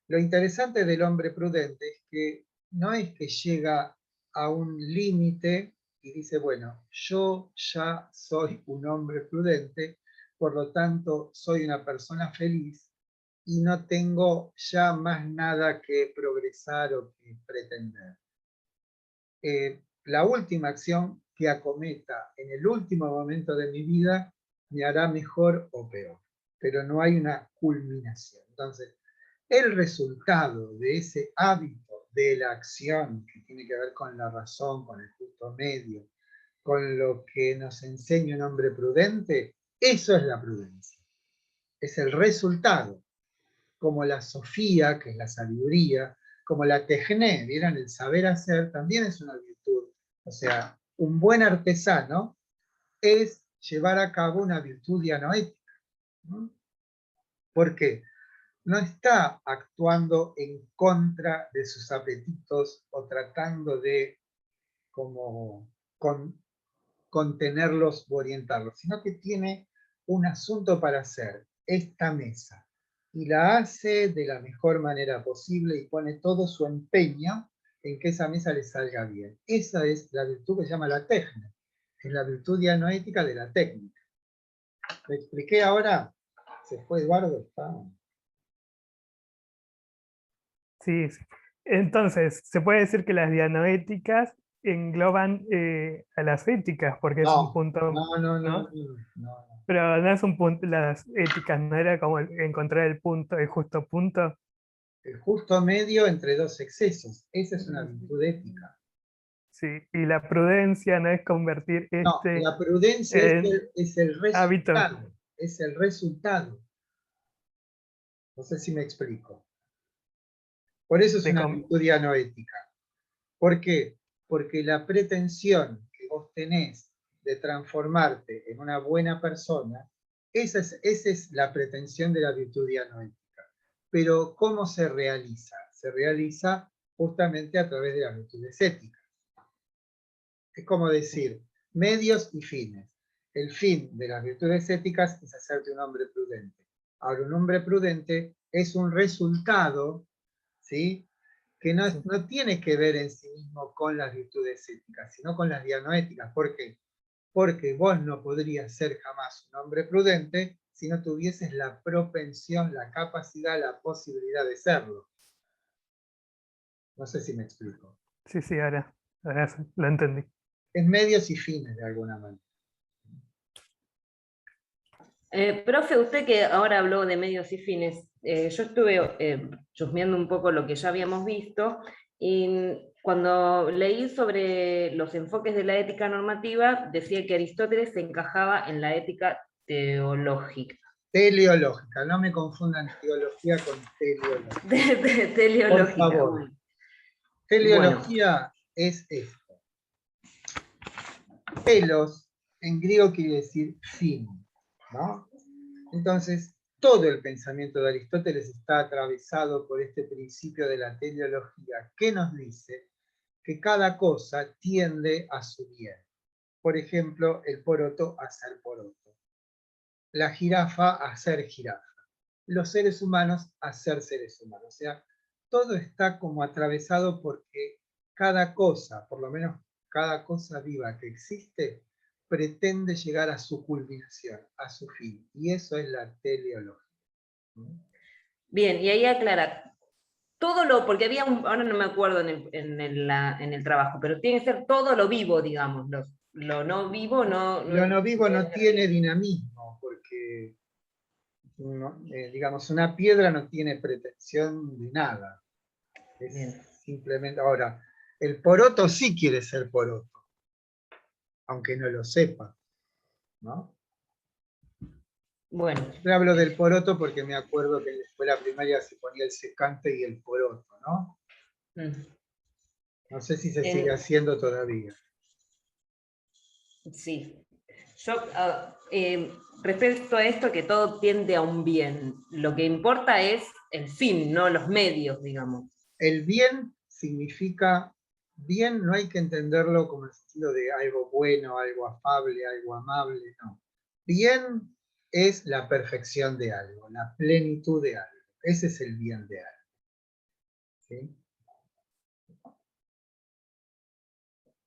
Speaker 1: Lo interesante del hombre prudente es que no es que llega a un límite y dice, bueno, yo ya soy un hombre prudente, por lo tanto soy una persona feliz y no tengo ya más nada que progresar o que pretender. La última acción que acometa en el último momento de mi vida me hará mejor o peor, pero no hay una culminación. Entonces, el resultado de ese hábito de la acción que tiene que ver con la razón, con el justo medio, con lo que nos enseña un hombre prudente, eso es la prudencia. Es el resultado, como la sofía, que es la sabiduría, como la tejné, ¿vieron? El saber hacer también es una virtud. O sea, un buen artesano es llevar a cabo una virtud dianoética, ¿no? ¿Por qué? No está actuando en contra de sus apetitos o tratando de como contenerlos o orientarlos, sino que tiene un asunto para hacer, esta mesa, y la hace de la mejor manera posible y pone todo su empeño en que esa mesa le salga bien. Esa es la virtud que se llama la técnica, es la virtud dianoética de la técnica. ¿Lo expliqué ahora? ¿Se fue Eduardo? ¿Está?
Speaker 4: Sí, sí. Entonces, se puede decir que las dianoéticas engloban a las éticas, porque es un
Speaker 1: No,
Speaker 4: punto,
Speaker 1: no.
Speaker 4: ¿no? Pero no es un punto, las éticas no era como encontrar el punto, el justo punto.
Speaker 1: El justo medio entre dos excesos. Esa es una virtud ética.
Speaker 4: Sí, y la prudencia no es convertir
Speaker 1: No,
Speaker 4: este
Speaker 1: la prudencia
Speaker 4: en
Speaker 1: es el
Speaker 4: hábito.
Speaker 1: resultado. Es el resultado. No sé si me explico. Por eso es
Speaker 4: De
Speaker 1: una
Speaker 4: com-
Speaker 1: virtud dianoética. ¿Por qué? Porque la pretensión que vos tenés de transformarte en una buena persona, esa es la pretensión de la virtud dianoética. Pero ¿cómo se realiza? Se realiza justamente a través de las virtudes éticas. Es como decir, medios y fines. El fin de las virtudes éticas es hacerte un hombre prudente. Ahora, un hombre prudente es un resultado, ¿sí?, que no,
Speaker 4: sí.
Speaker 1: no tiene que ver en sí mismo con las virtudes éticas, sino con las dianoéticas. ¿Por qué? Porque vos no podrías ser jamás un hombre prudente si no tuvieses la propensión, la capacidad, la posibilidad de serlo. No sé si me explico.
Speaker 4: Sí, sí, ahora sí, lo entendí.
Speaker 1: Es medios y fines, de alguna manera.
Speaker 3: Profe, usted que ahora habló de medios y fines, yo estuve chusmeando un poco lo que ya habíamos visto, y cuando leí sobre los enfoques de la ética normativa, decía que Aristóteles se encajaba en la ética teológica.
Speaker 1: Teleológica, no me confundan teología con teleología. Por
Speaker 3: Teleológica,
Speaker 1: favor.
Speaker 3: bueno.
Speaker 1: Teleología es esto. Telos, en griego quiere decir fin, ¿no? Entonces, todo el pensamiento de Aristóteles está atravesado por este principio de la teleología, que nos dice que cada cosa tiende a su bien. Por ejemplo, el poroto a ser poroto, la jirafa a ser jirafa, los seres humanos a ser seres humanos. O sea, todo está como atravesado porque cada cosa, por lo menos cada cosa viva que existe, pretende llegar a su culminación, a su fin. Y eso es la teleología.
Speaker 3: Bien, y ahí aclara, todo lo, porque había ahora no me acuerdo en el trabajo, pero tiene que ser todo lo vivo, digamos, lo no vivo no...
Speaker 1: Lo no vivo no tiene dinamismo, porque digamos, una piedra no tiene pretensión de nada. Es
Speaker 3: Bien.
Speaker 1: simplemente, ahora, el poroto sí quiere ser poroto, aunque no lo sepa, ¿no?
Speaker 3: Bueno,
Speaker 1: Yo hablo del poroto porque me acuerdo que en la escuela primaria se ponía el secante y el poroto, ¿no? No sé si se sigue haciendo todavía.
Speaker 3: sí. Yo, respecto a esto, que todo tiende a un bien, lo que importa es el fin, no los medios, digamos.
Speaker 1: El bien significa, bien no hay que entenderlo como el sentido de algo bueno, algo afable, algo amable, no. Bien es la perfección de algo, la plenitud de algo. Ese es el bien de algo. ¿Sí?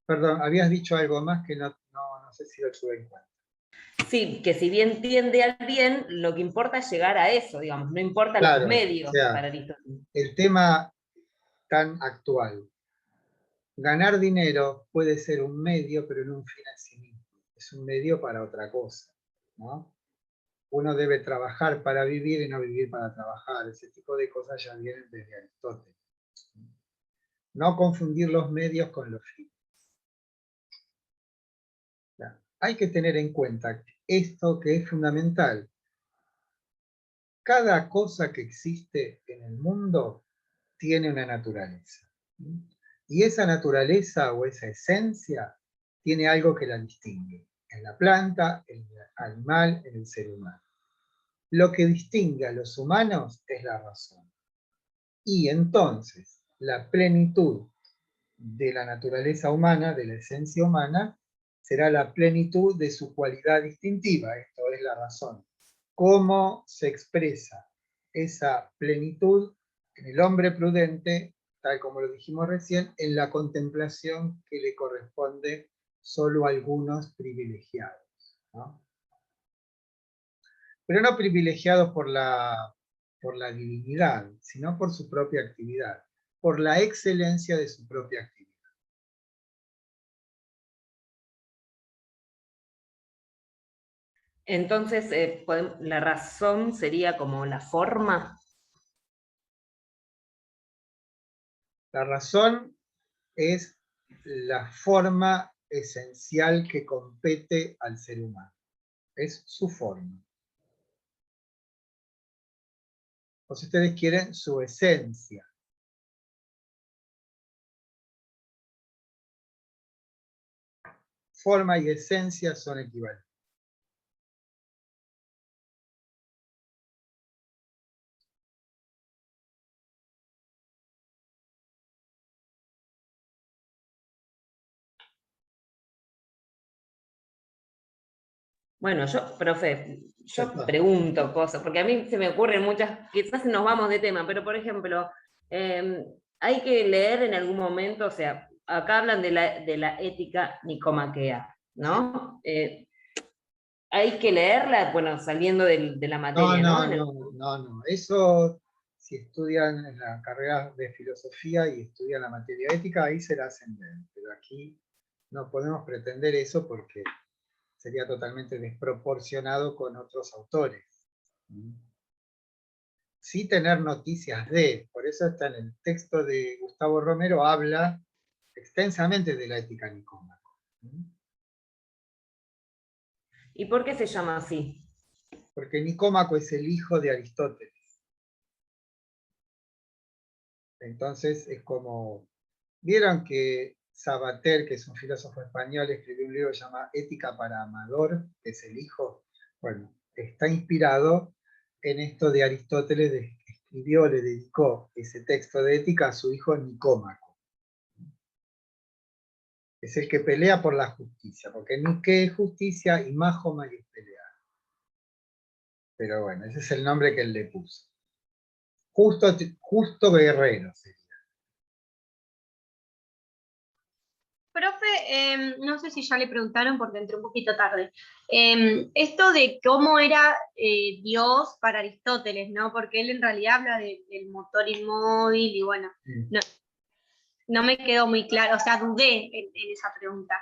Speaker 1: Perdón, habías dicho algo más que no sé si lo tuve en cuenta.
Speaker 3: Sí, que si bien tiende al bien, lo que importa es llegar a eso, digamos, no importa
Speaker 1: Claro,
Speaker 3: los medios
Speaker 1: o sea,
Speaker 3: para Aristóteles.
Speaker 1: el tema tan actual. Ganar dinero puede ser un medio, pero no un fin en sí mismo. Es un medio para otra cosa, ¿no? Uno debe trabajar para vivir y no vivir para trabajar. Ese tipo de cosas ya vienen desde Aristóteles. No confundir los medios con los fines. Hay que tener en cuenta esto que es fundamental. Cada cosa que existe en el mundo tiene una naturaleza. Y esa naturaleza o esa esencia tiene algo que la distingue. En la planta, en el animal, en el ser humano. Lo que distingue a los humanos es la razón. Y entonces, la plenitud de la naturaleza humana, de la esencia humana, será la plenitud de su cualidad distintiva, esto es la razón. ¿Cómo se expresa esa plenitud en el hombre prudente, tal como lo dijimos recién, en la contemplación que le corresponde solo a algunos privilegiados, ¿no? Pero no privilegiados por la divinidad, sino por su propia actividad, por la excelencia de su propia actividad.
Speaker 3: Entonces, la razón sería como la forma.
Speaker 1: La razón es la forma esencial que compete al ser humano. Es su forma. O si ustedes quieren, su esencia. Forma y esencia son equivalentes.
Speaker 3: Bueno, profe,
Speaker 1: Ya
Speaker 3: yo
Speaker 1: está.
Speaker 3: pregunto cosas, porque a mí se me ocurren muchas, quizás nos vamos de tema, pero por ejemplo, hay que leer en algún momento, o sea, acá hablan de la ética nicomaquea, ¿no? Hay que leerla, bueno, saliendo de la materia, ¿no?
Speaker 1: No. Eso, si estudian en la carrera de filosofía y estudian la materia ética, ahí se la hacen ver. Pero aquí no podemos pretender eso porque sería totalmente desproporcionado con otros autores. Sí tener noticias de, por eso está en el texto de Gustavo Romero, habla extensamente de la ética nicómaco.
Speaker 3: ¿Y por qué se llama así?
Speaker 1: Porque Nicómaco es el hijo de Aristóteles. Entonces es como, vieron que Sabater, que es un filósofo español, escribió un libro llamado Ética para Amador, que es el hijo. Bueno, está inspirado en esto de Aristóteles, que escribió, le dedicó ese texto de ética a su hijo Nicómaco. Es el que pelea por la justicia, porque Nike es justicia y Mahoma es pelear. Pero bueno, ese es el nombre que él le puso. Justo guerrero sería.
Speaker 6: Profe, no sé si ya le preguntaron porque entré un poquito tarde. Esto de cómo era Dios para Aristóteles, ¿no? Porque él en realidad habla del motor inmóvil y bueno, no me quedó muy claro, o sea, dudé en esa pregunta.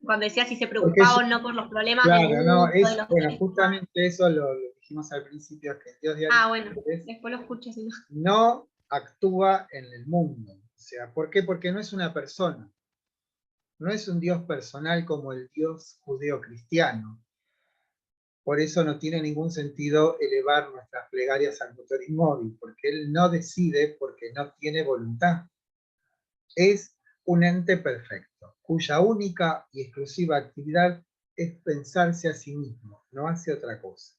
Speaker 6: Cuando decía si se preocupaba o no por los problemas del
Speaker 1: Claro, no,
Speaker 6: mundo, de los
Speaker 1: bueno,
Speaker 6: seres
Speaker 1: justamente eso lo dijimos al principio, que el Dios de
Speaker 6: bueno,
Speaker 1: Aristóteles
Speaker 6: después lo escucho si no.
Speaker 1: no actúa en el mundo. O sea, ¿por qué? Porque no es una persona. No es un Dios personal como el Dios judeo-cristiano. Por eso no tiene ningún sentido elevar nuestras plegarias al motor inmóvil, porque Él no decide porque no tiene voluntad. Es un ente perfecto, cuya única y exclusiva actividad es pensarse a sí mismo, no hace otra cosa.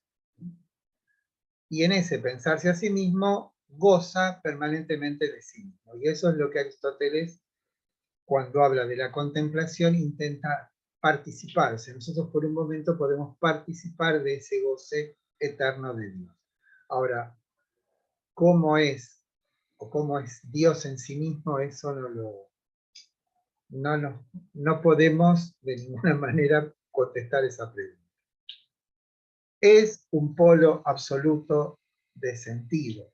Speaker 1: Y en ese pensarse a sí mismo goza permanentemente de sí mismo. Y eso es lo que Aristóteles, cuando habla de la contemplación, intenta participarse. Nosotros por un momento podemos participar de ese goce eterno de Dios. Ahora, ¿cómo es o cómo es Dios en sí mismo? Eso no podemos de ninguna manera contestar esa pregunta. Es un polo absoluto de sentido.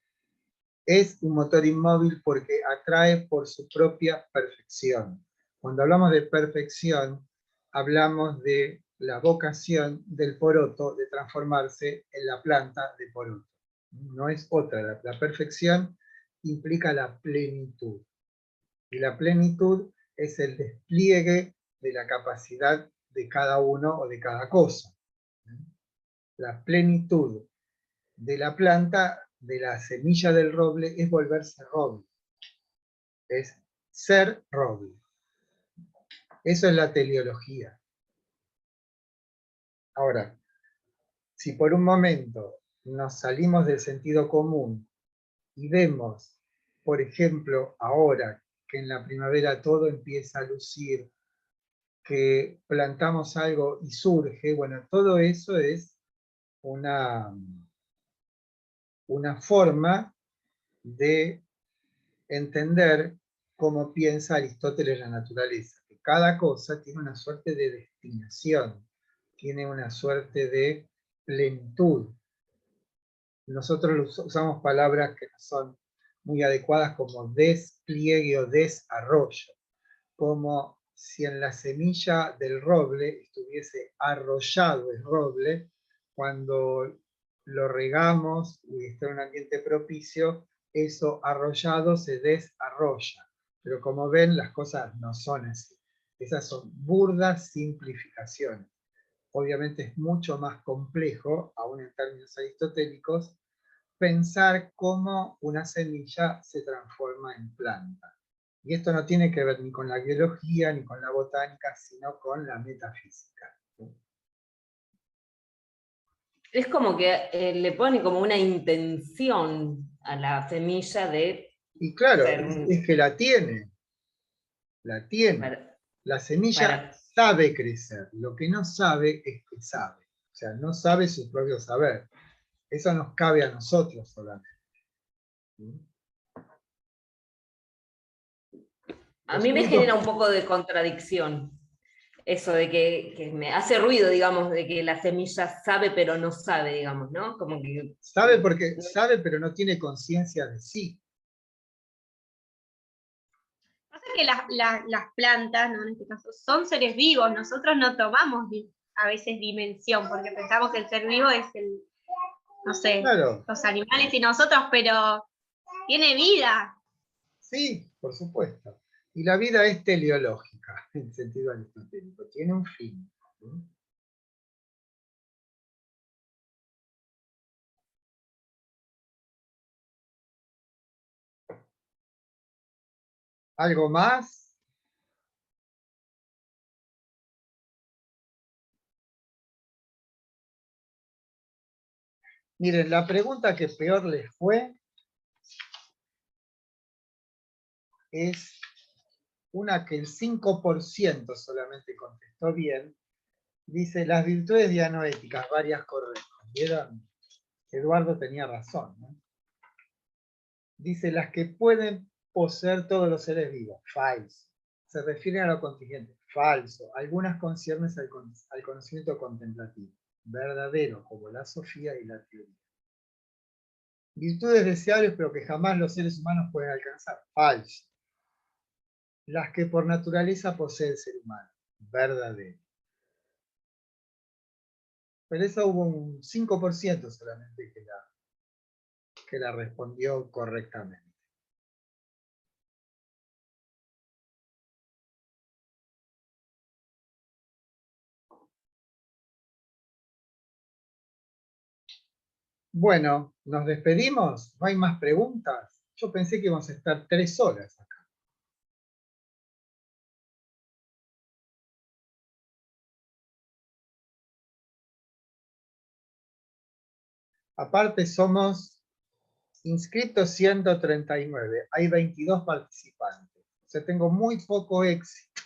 Speaker 1: Es un motor inmóvil porque atrae por su propia perfección. Cuando hablamos de perfección, hablamos de la vocación del poroto de transformarse en la planta de poroto. No es otra. La perfección implica la plenitud. Y la plenitud es el despliegue de la capacidad de cada uno o de cada cosa. La plenitud de la planta, de la semilla del roble, es volverse roble. Es ser roble. Eso es la teleología. Ahora, si por un momento nos salimos del sentido común y vemos, por ejemplo, ahora que en la primavera todo empieza a lucir, que plantamos algo y surge, bueno, todo eso es una forma de entender cómo piensa Aristóteles la naturaleza, que cada cosa tiene una suerte de destinación, tiene una suerte de plenitud. Nosotros usamos palabras que no son muy adecuadas como despliegue o desarrollo, como si en la semilla del roble estuviese arrollado el roble, cuando lo regamos y está en un ambiente propicio, eso arrollado se desarrolla. Pero como ven, las cosas no son así. Esas son burdas simplificaciones. Obviamente es mucho más complejo, aún en términos aristotélicos, pensar cómo una semilla se transforma en planta. Y esto no tiene que ver ni con la biología ni con la botánica, sino con la metafísica.
Speaker 3: Es como que le pone como una intención a la semilla de
Speaker 1: Y claro,
Speaker 3: ser
Speaker 1: es que la tiene. La tiene.
Speaker 3: para-
Speaker 1: La semilla
Speaker 3: para-
Speaker 1: sabe crecer. Lo que no sabe es que sabe. O sea, no sabe su propio saber. Eso nos cabe a nosotros solamente.
Speaker 3: a
Speaker 1: Los
Speaker 3: mí me genera
Speaker 1: únicos
Speaker 3: un poco de contradicción. Eso de que me hace ruido, digamos, de que la semilla sabe pero no sabe, digamos, ¿no? Como que
Speaker 1: sabe porque sabe, pero no tiene conciencia de sí.
Speaker 6: Pasa que las plantas, ¿no? En este caso, son seres vivos. Nosotros no tomamos a veces dimensión, porque pensamos que el ser vivo es no sé,
Speaker 1: Claro,
Speaker 6: los animales y nosotros, pero tiene vida.
Speaker 1: sí, por supuesto. Y la vida es teleológica, en sentido aristotélico, tiene un fin. ¿Algo más? Miren, la pregunta que peor les fue es una que el 5% solamente contestó bien. Dice, las virtudes dianoéticas, varias correctas. ¿Vieron? Eduardo tenía razón, ¿no? Dice, las que pueden poseer todos los seres vivos. Falso. Se refieren a lo contingente. Falso. Algunas conciernen al conocimiento contemplativo. Verdadero, como la sofía y la teoría. Virtudes deseables, pero que jamás los seres humanos pueden alcanzar. Falso. Las que por naturaleza posee el ser humano. Verdadero. Pero eso hubo un 5% solamente que la respondió correctamente. Bueno, ¿nos despedimos? ¿No hay más preguntas? Yo pensé que íbamos a estar 3 horas acá. Aparte somos Inscritos 139, hay 22 participantes. O sea, tengo muy poco éxito.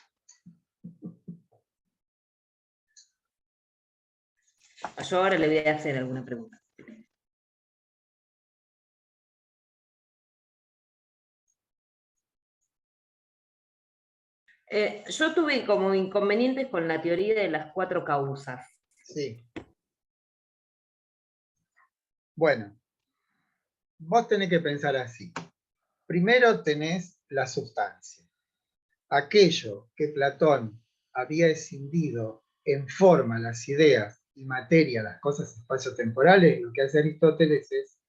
Speaker 3: Yo ahora le voy a hacer alguna pregunta. Yo tuve como inconvenientes con la teoría de las 4 causas.
Speaker 1: Sí. Bueno, vos tenés que pensar así. Primero tenés la sustancia. Aquello que Platón había escindido en forma las ideas y materia las cosas espaciotemporales, lo que hace Aristóteles es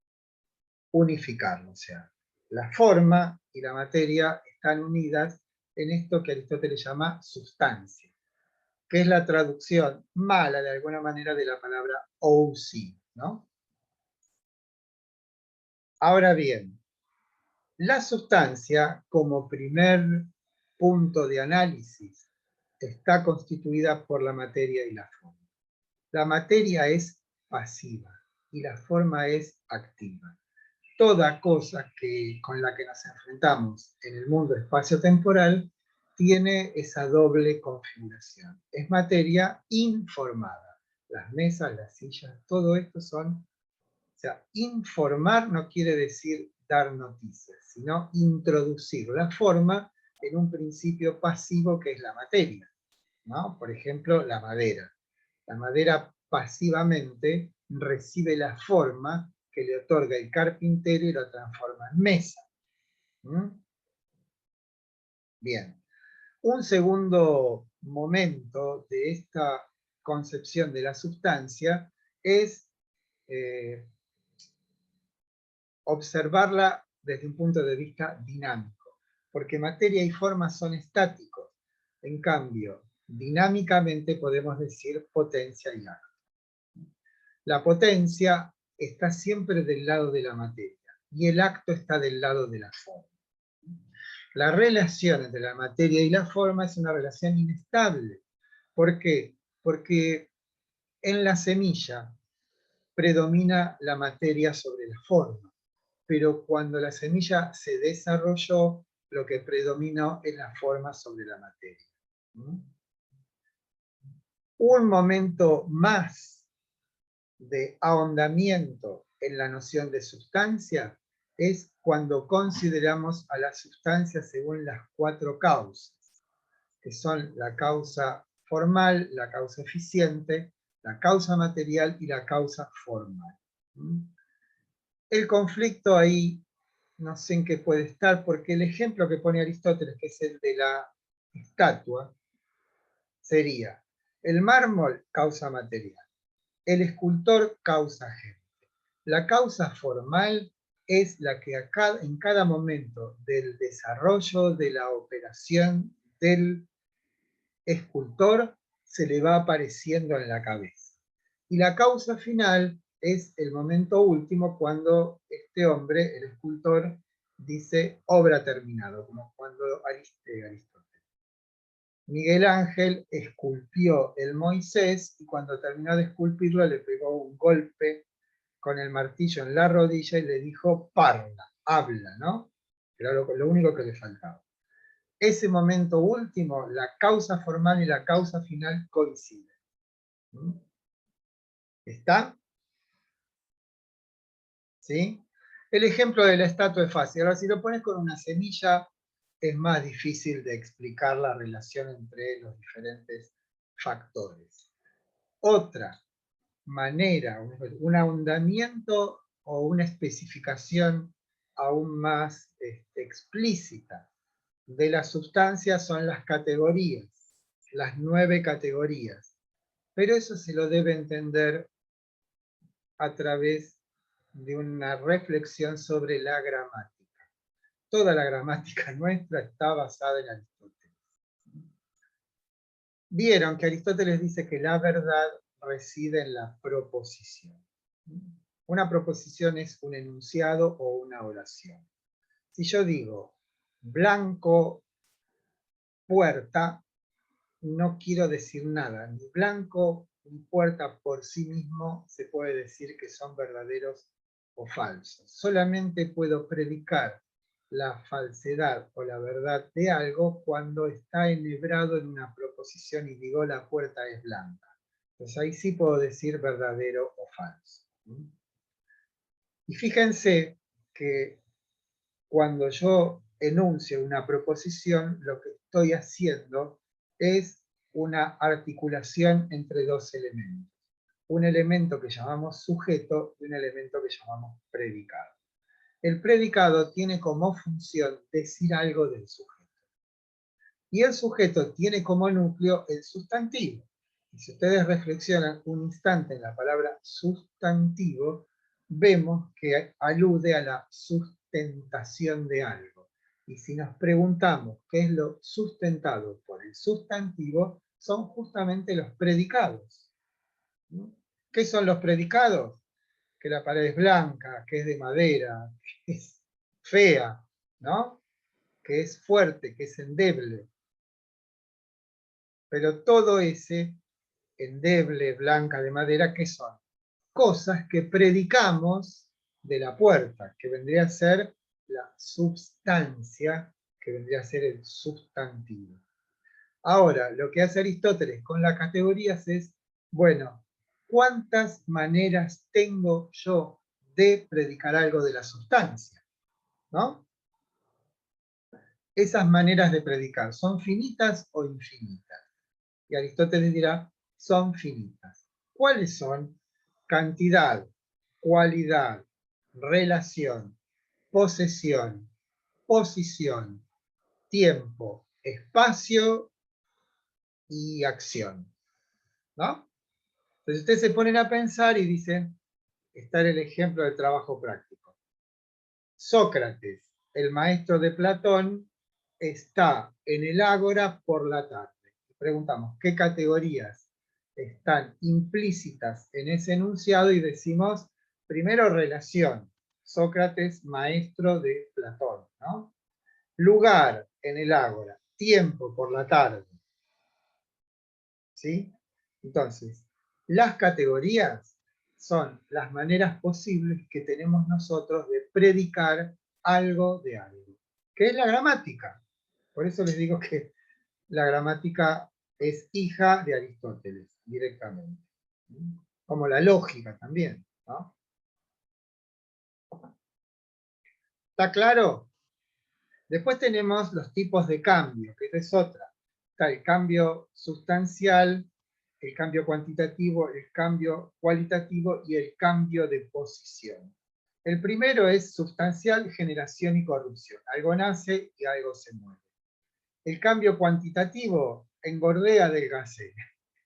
Speaker 1: unificarlo. O sea, la forma y la materia están unidas en esto que Aristóteles llama sustancia, que es la traducción mala de alguna manera de la palabra ousi, ¿no? Ahora bien, la sustancia, como primer punto de análisis, está constituida por la materia y la forma. La materia es pasiva y la forma es activa. Toda cosa con la que nos enfrentamos en el mundo espacio-temporal tiene esa doble configuración. Es materia informada. Las mesas, las sillas, todo esto son... O sea, informar no quiere decir dar noticias, sino introducir la forma en un principio pasivo que es la materia, ¿no? Por ejemplo, la madera. La madera pasivamente recibe la forma que le otorga el carpintero y la transforma en mesa. ¿Mm? Bien. Un segundo momento de esta concepción de la sustancia es observarla desde un punto de vista dinámico, porque materia y forma son estáticos. En cambio, dinámicamente podemos decir potencia y acto. La potencia está siempre del lado de la materia y el acto está del lado de la forma. La relación entre la materia y la forma es una relación inestable. ¿Por qué? Porque en la semilla predomina la materia sobre la forma, pero cuando la semilla se desarrolló, lo que predominó es la forma sobre la materia. Un momento más de ahondamiento en la noción de sustancia es cuando consideramos a la sustancia según las 4 causas, que son la causa formal, la causa eficiente, la causa material y la causa formal. El conflicto ahí no sé en qué puede estar, porque el ejemplo que pone Aristóteles, que es el de la estatua, sería: el mármol causa material, el escultor causa gente. La causa formal es la que en cada momento del desarrollo de la operación del escultor se le va apareciendo en la cabeza. Y la causa final es el momento último cuando este hombre, el escultor, dice obra terminado, como cuando Aristóteles. Miguel Ángel esculpió el Moisés y cuando terminó de esculpirlo le pegó un golpe con el martillo en la rodilla y le dijo parla, habla, ¿no? Era lo único que le faltaba. Ese momento último, la causa formal y la causa final coinciden. ¿Está? ¿Sí? El ejemplo de la estatua es fácil. Ahora, si lo pones con una semilla, es más difícil de explicar la relación entre los diferentes factores. Otra manera, un ahondamiento o una especificación aún más explícita de las sustancias son las categorías, las 9 categorías. Pero eso se lo debe entender a través de una reflexión sobre la gramática. Toda la gramática nuestra está basada en Aristóteles. Vieron que Aristóteles dice que la verdad reside en la proposición. Una proposición es un enunciado o una oración. Si yo digo blanco, puerta, no quiero decir nada. Ni blanco ni puerta por sí mismo se puede decir que son verdaderos o falso. Solamente puedo predicar la falsedad o la verdad de algo cuando está enhebrado en una proposición y digo la puerta es blanca. Entonces ahí sí puedo decir verdadero o falso. Y fíjense que cuando yo enuncio una proposición, lo que estoy haciendo es una articulación entre dos elementos. Un elemento que llamamos sujeto y un elemento que llamamos predicado. El predicado tiene como función decir algo del sujeto. Y el sujeto tiene como núcleo el sustantivo. Y si ustedes reflexionan un instante en la palabra sustantivo, vemos que alude a la sustentación de algo. Y si nos preguntamos qué es lo sustentado por el sustantivo, son justamente los predicados. ¿Qué son los predicados? Que la pared es blanca, que es de madera, que es fea, ¿no? Que es fuerte, que es endeble. Pero todo ese endeble, blanca, de madera, ¿qué son? Cosas que predicamos de la puerta, que vendría a ser la substancia, que vendría a ser el sustantivo. Ahora, lo que hace Aristóteles con las categorías es, bueno, ¿cuántas maneras tengo yo de predicar algo de la sustancia? ¿No? Esas maneras de predicar, ¿son finitas o infinitas? Y Aristóteles dirá, son finitas. ¿Cuáles son? Cantidad, cualidad, relación, posesión, posición, tiempo, espacio y acción. ¿No? Entonces ustedes se ponen a pensar y dicen, está el ejemplo del trabajo práctico. Sócrates, el maestro de Platón, está en el ágora por la tarde. Preguntamos, ¿qué categorías están implícitas en ese enunciado? Y decimos, primero, relación. Sócrates, maestro de Platón, ¿no? Lugar, en el ágora. Tiempo, por la tarde. ¿Sí? Entonces, las categorías son las maneras posibles que tenemos nosotros de predicar algo de algo. ¿Qué es la gramática? Por eso les digo que la gramática es hija de Aristóteles, directamente. Como la lógica también, ¿no? ¿Está claro? Después tenemos los tipos de cambio, que esta es otra. Está el cambio sustancial, el cambio cuantitativo, el cambio cualitativo y el cambio de posición. El primero es sustancial, generación y corrupción. Algo nace y algo se mueve. El cambio cuantitativo, engordé, adelgacé.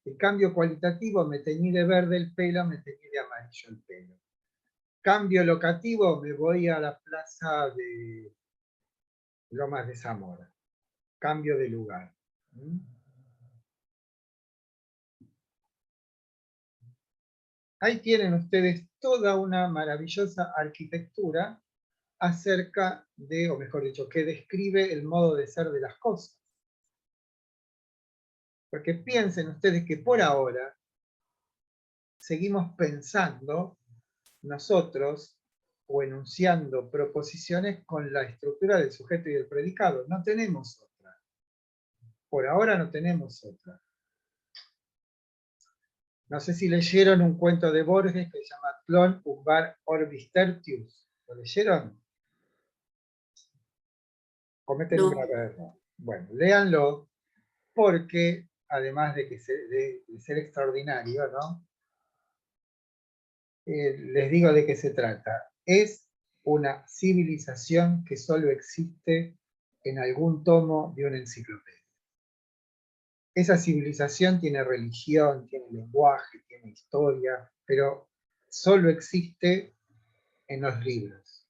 Speaker 1: El cambio cualitativo, me teñí de verde el pelo, me teñí de amarillo el pelo. Cambio locativo, me voy a la plaza de Lomas de Zamora. Cambio de lugar. Ahí tienen ustedes toda una maravillosa arquitectura acerca de, o mejor dicho, que describe el modo de ser de las cosas. Porque piensen ustedes que por ahora seguimos pensando nosotros o enunciando proposiciones con la estructura del sujeto y del predicado. No tenemos otra. Por ahora no tenemos otra. No sé si leyeron un cuento de Borges que se llama Tlön Uqbar Orbis Tertius. ¿Lo leyeron? Cometen un
Speaker 2: No.
Speaker 1: grave error. Bueno, léanlo porque, además de, que de ser extraordinario, ¿no? Les digo de qué se trata. Es una civilización que solo existe en algún tomo de una enciclopedia. Esa civilización tiene religión, tiene lenguaje, tiene historia, pero solo existe en los libros.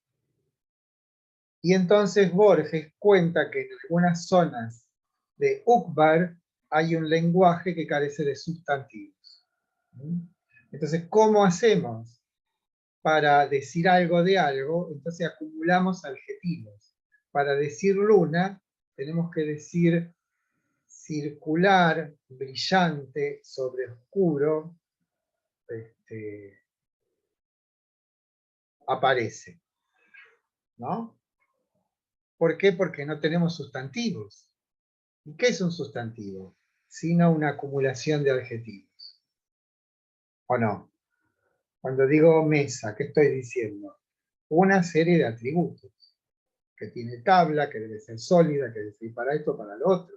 Speaker 1: Y entonces Borges cuenta que en algunas zonas de Uqbar hay un lenguaje que carece de sustantivos. Entonces, ¿cómo hacemos para decir algo de algo? Entonces acumulamos adjetivos. Para decir luna, tenemos que decir circular, brillante, sobre oscuro, aparece, ¿no? ¿Por qué? Porque no tenemos sustantivos. ¿Y qué es un sustantivo? Sino una acumulación de adjetivos. ¿O no? Cuando digo mesa, ¿qué estoy diciendo? Una serie de atributos, que tiene tabla, que debe ser sólida, que debe ser para esto, para lo otro.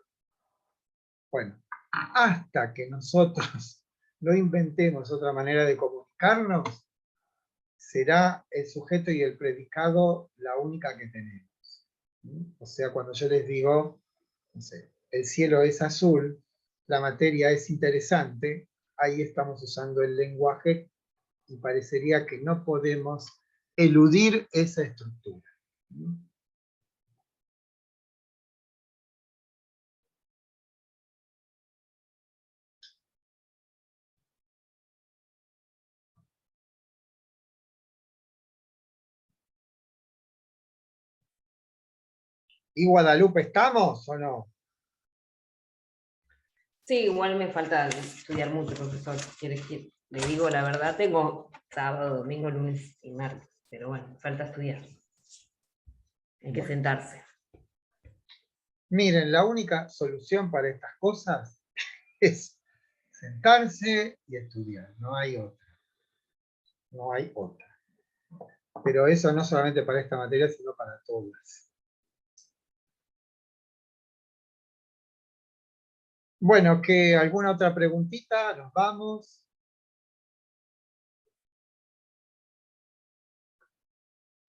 Speaker 1: Bueno, hasta que nosotros no inventemos otra manera de comunicarnos, será el sujeto y el predicado la única que tenemos. O sea, cuando yo les digo, no sé, el cielo es azul, la materia es interesante, ahí estamos usando el lenguaje y parecería que no podemos eludir esa estructura. ¿Y Guadalupe estamos o no?
Speaker 3: Sí, igual me falta estudiar mucho, profesor. Le digo la verdad, tengo sábado, domingo, lunes y martes, pero bueno, me falta estudiar. Hay que sentarse.
Speaker 1: Miren, la única solución para estas cosas es sentarse y estudiar, no hay otra. No hay otra. Pero eso no solamente para esta materia, sino para todas. Bueno, ¿alguna otra preguntita? Nos vamos.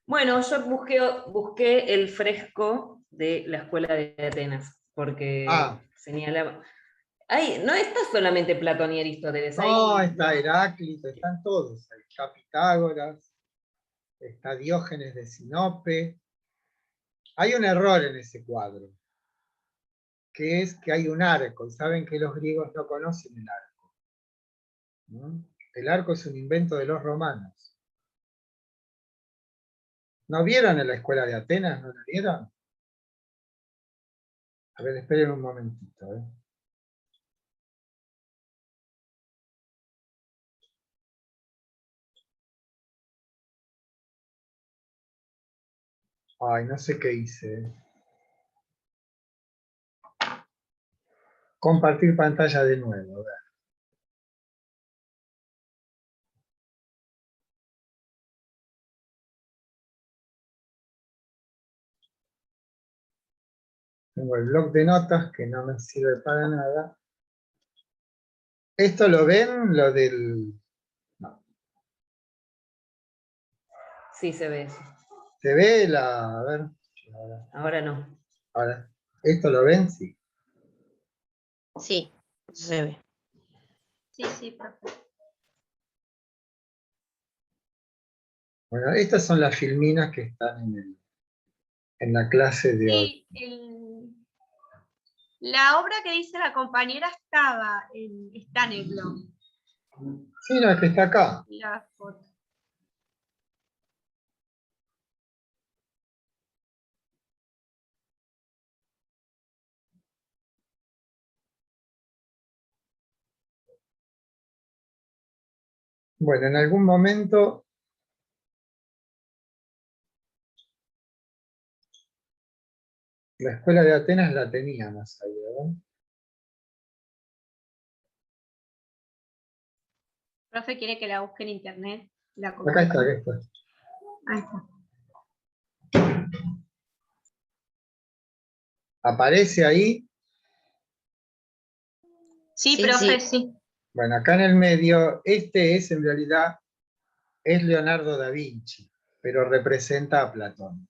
Speaker 3: Bueno, yo busqué el fresco de la Escuela de Atenas, porque señalaba... no está solamente Platón y Aristóteles.
Speaker 1: No, está Heráclito, están todos. Está Pitágoras, está Diógenes de Sinope. Hay un error en ese cuadro, que es que hay un arco, y saben que los griegos no conocen el arco, ¿no? El arco es un invento de los romanos. ¿No vieron en la Escuela de Atenas? ¿No lo vieron? A ver, esperen un momentito. Ay, no sé qué hice. Compartir pantalla de nuevo. A ver. Tengo el bloc de notas que no me sirve para nada. ¿Esto lo ven? Lo del... No.
Speaker 3: Sí, se ve eso.
Speaker 1: ¿Se ve la...? A ver.
Speaker 3: Ahora no.
Speaker 1: Ahora. ¿Esto lo ven? Sí.
Speaker 7: Sí, se ve.
Speaker 6: Sí, profe.
Speaker 1: Bueno, estas son las filminas que están en la clase de hoy.
Speaker 6: Sí, la obra que dice la compañera está en el blog.
Speaker 1: Sí, no, es que está acá.
Speaker 6: La foto.
Speaker 1: Bueno, en algún momento... La Escuela de Atenas la teníamos ahí, ¿verdad?
Speaker 6: Profe, ¿quiere que la busque en internet?
Speaker 1: Acá está, acá está.
Speaker 6: Ahí está.
Speaker 1: ¿Aparece ahí?
Speaker 6: Sí,
Speaker 7: Sí,
Speaker 6: profe,
Speaker 7: sí.
Speaker 6: sí.
Speaker 1: Bueno, acá en el medio, este es en realidad, es Leonardo da Vinci, pero representa a Platón.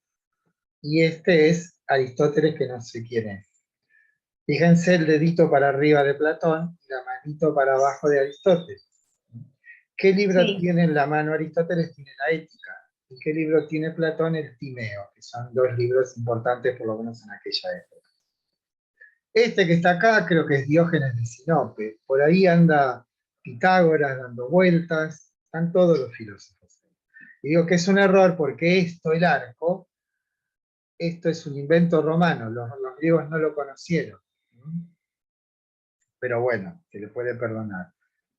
Speaker 1: Y este es Aristóteles, que no sé quién es. Fíjense el dedito para arriba de Platón y la manito para abajo de Aristóteles. ¿Qué libro
Speaker 6: Sí.
Speaker 1: tiene en la mano Aristóteles? Tiene la Ética. ¿Y qué libro tiene Platón? El Timeo, que son dos libros importantes, por lo menos en aquella época. Este que está acá creo que es Diógenes de Sinope. Por ahí anda Pitágoras dando vueltas. Están todos los filósofos. Y digo que es un error porque esto, el arco, esto es un invento romano. Los griegos no lo conocieron. Pero bueno, se le puede perdonar.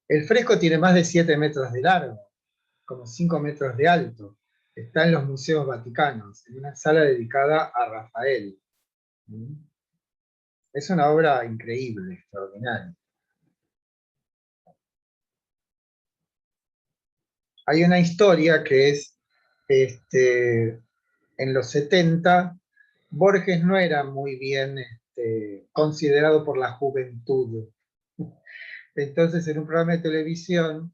Speaker 1: El fresco tiene más de 7 metros de largo, como 5 metros de alto. Está en los museos vaticanos, en una sala dedicada a Rafael. Es una obra increíble, extraordinaria. Hay una historia que es, en los 70, Borges no era muy bien considerado por la juventud. Entonces, en un programa de televisión,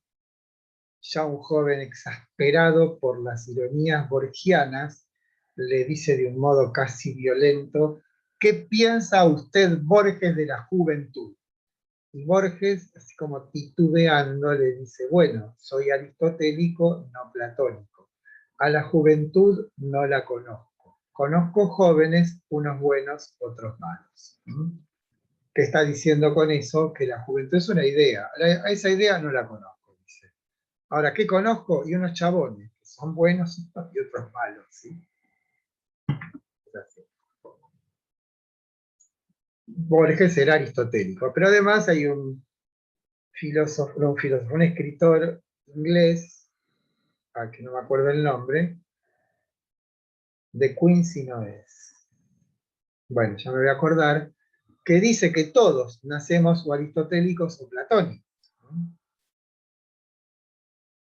Speaker 1: ya un joven exasperado por las ironías borgianas, le dice de un modo casi violento: ¿qué piensa usted, Borges, de la juventud? Y Borges, así como titubeando, le dice: bueno, soy aristotélico, no platónico. A la juventud no la conozco. Conozco jóvenes, unos buenos, otros malos. ¿Qué está diciendo con eso? Que la juventud es una idea. A esa idea no la conozco, dice. Ahora, ¿qué conozco? Y unos chabones, que son buenos y otros malos, ¿sí? Es así. Borges era aristotélico, pero además hay un un escritor inglés, a que no me acuerdo el nombre, de Quincy no es. Bueno, ya me voy a acordar, que dice que todos nacemos o aristotélicos o platónicos.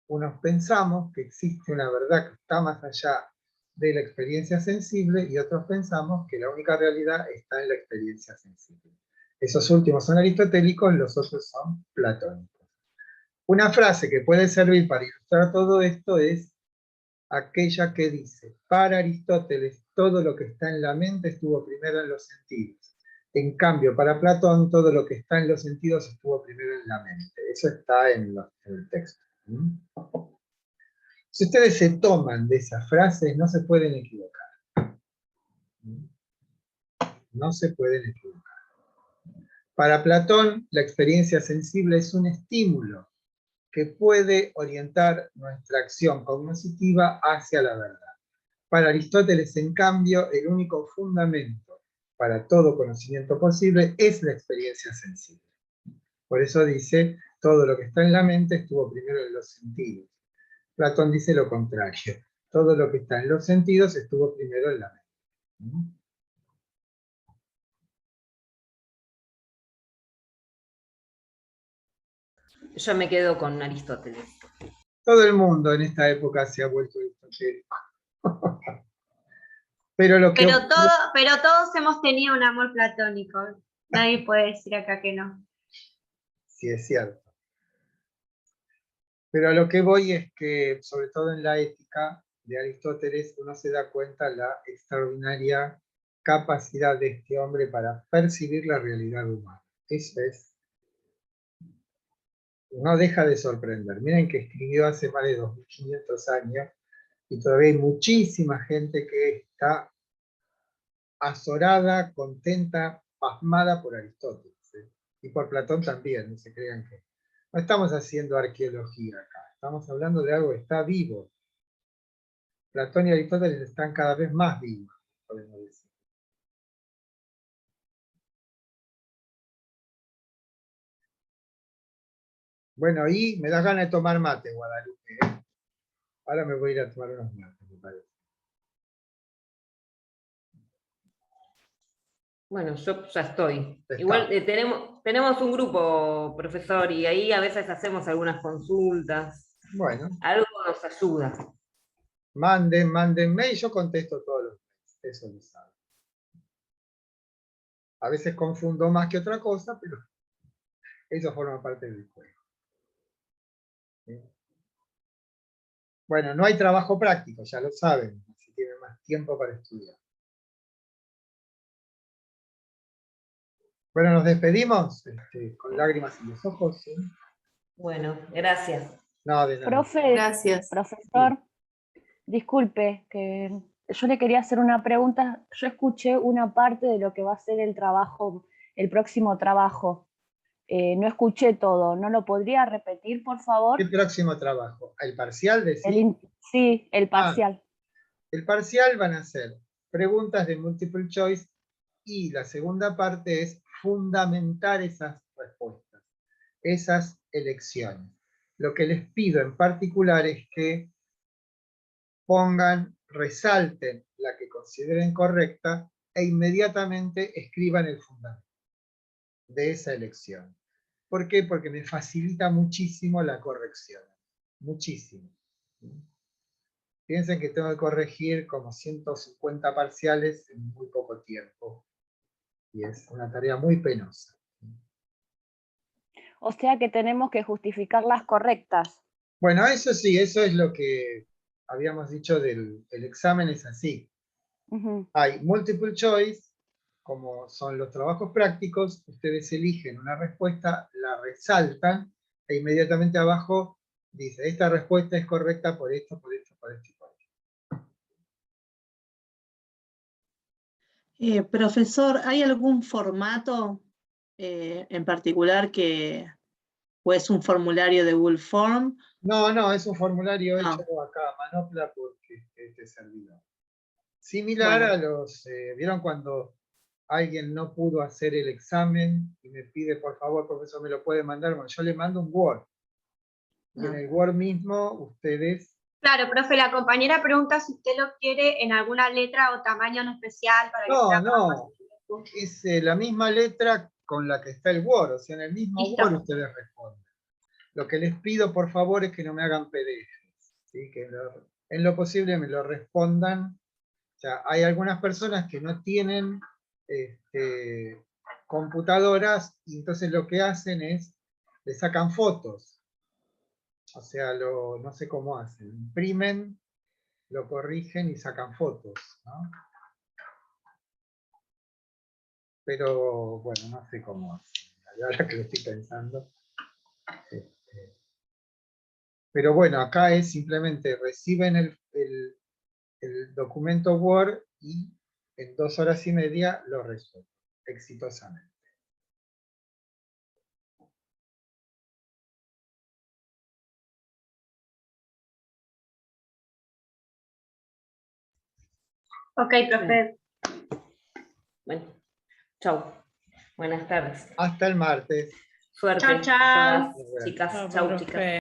Speaker 1: Unos pensamos que existe una verdad que está más allá de la experiencia sensible y otros pensamos que la única realidad está en la experiencia sensible. Esos últimos son aristotélicos, los otros son platónicos. Una frase que puede servir para ilustrar todo esto es aquella que dice: para Aristóteles todo lo que está en la mente estuvo primero en los sentidos. En cambio, para Platón todo lo que está en los sentidos estuvo primero en la mente. Eso está en el texto. Si ustedes se toman de esas frases, no se pueden equivocar. No se pueden equivocar. Para Platón, la experiencia sensible es un estímulo que puede orientar nuestra acción cognitiva hacia la verdad. Para Aristóteles, en cambio, el único fundamento para todo conocimiento posible es la experiencia sensible. Por eso dice: todo lo que está en la mente estuvo primero en los sentidos. Platón dice lo contrario: todo lo que está en los sentidos estuvo primero en la mente.
Speaker 3: Yo me quedo con Aristóteles.
Speaker 1: Todo el mundo en esta época se ha vuelto aristotélico. Pero
Speaker 6: todos hemos tenido un amor platónico. Nadie puede decir acá que no.
Speaker 1: Sí, es cierto. Pero a lo que voy es que, sobre todo en la ética de Aristóteles, uno se da cuenta de la extraordinaria capacidad de este hombre para percibir la realidad humana. Eso es. No deja de sorprender. Miren que escribió hace más de 2500 años y todavía hay muchísima gente que está azorada, contenta, pasmada por Aristóteles. Y por Platón también, no se crean que... No estamos haciendo arqueología acá, estamos hablando de algo que está vivo. Platón y Aristóteles están cada vez más vivos, podemos decir. Bueno, y me das ganas de tomar mate, Guadalupe. Ahora me voy a ir a tomar unos mates, me parece.
Speaker 3: Bueno, yo ya estoy.
Speaker 1: Está.
Speaker 3: Igual tenemos un grupo, profesor, y ahí a veces hacemos algunas consultas.
Speaker 1: Bueno,
Speaker 3: Algo nos ayuda.
Speaker 1: mándenme y yo contesto todos los mails. Eso lo saben. A veces confundo más que otra cosa, pero eso forma parte del juego. ¿Sí? Bueno, no hay trabajo práctico, ya lo saben, así tienen más tiempo para estudiar. Bueno, nos despedimos con lágrimas en los ojos. ¿Sí?
Speaker 3: Bueno, gracias.
Speaker 1: No, de nada.
Speaker 5: Profe,
Speaker 2: Gracias.
Speaker 5: profesor, disculpe, que yo le quería hacer una pregunta. Yo escuché una parte de lo que va a ser el trabajo, el próximo trabajo. No escuché todo. ¿No lo podría repetir, por favor?
Speaker 1: ¿Qué próximo trabajo? ¿El parcial de sí?
Speaker 5: Sí, el parcial.
Speaker 1: El parcial van a ser preguntas de multiple choice y la segunda parte es fundamentar esas respuestas, esas elecciones. Lo que les pido en particular es que pongan, resalten la que consideren correcta e inmediatamente escriban el fundamento de esa elección. ¿Por qué? Porque me facilita muchísimo la corrección. Muchísimo. Piensen que tengo que corregir como 150 parciales en muy poco tiempo. Y es una tarea muy penosa.
Speaker 5: O sea que tenemos que justificar las correctas.
Speaker 1: Bueno, eso sí, eso es lo que habíamos dicho del examen, es así.
Speaker 5: Ujú.
Speaker 1: Hay multiple choice, como son los trabajos prácticos, ustedes eligen una respuesta, la resaltan, e inmediatamente abajo dice, esta respuesta es correcta por esto, por esto, por esto y por esto.
Speaker 8: Profesor, ¿hay algún formato en particular o es un formulario de Google Form?
Speaker 1: No, es un formulario
Speaker 8: No.
Speaker 1: hecho acá a manopla porque este servidor. Similar
Speaker 8: Bueno.
Speaker 1: a los, ¿vieron cuando alguien no pudo hacer el examen y me pide, por favor, profesor, me lo puede mandar? Bueno, yo le mando un Word. Y en el Word mismo, ustedes...
Speaker 6: Claro, profe, la compañera pregunta si usted lo quiere en alguna letra o tamaño en especial para que sea más
Speaker 1: No,
Speaker 6: fácil.
Speaker 1: es la misma letra con la que está el Word, o sea, en el mismo
Speaker 6: Listo.
Speaker 1: Word ustedes responden. Lo que les pido, por favor, es que no me hagan PDF, ¿sí? Que en lo posible me lo respondan. O sea, hay algunas personas que no tienen computadoras y entonces lo que hacen es, le sacan fotos. O sea, no sé cómo hacen. Imprimen, lo corrigen y sacan fotos, ¿no? Pero bueno, no sé cómo hacen. Ahora que lo estoy pensando. Pero bueno, acá es simplemente reciben el documento Word y en 2 horas y media lo resuelven exitosamente.
Speaker 6: Ok, profe.
Speaker 3: Bueno, chau. Buenas tardes.
Speaker 1: Hasta el martes.
Speaker 3: Suerte
Speaker 6: Chau,
Speaker 3: a
Speaker 6: chau.
Speaker 3: todas, chicas. Chau, chicas.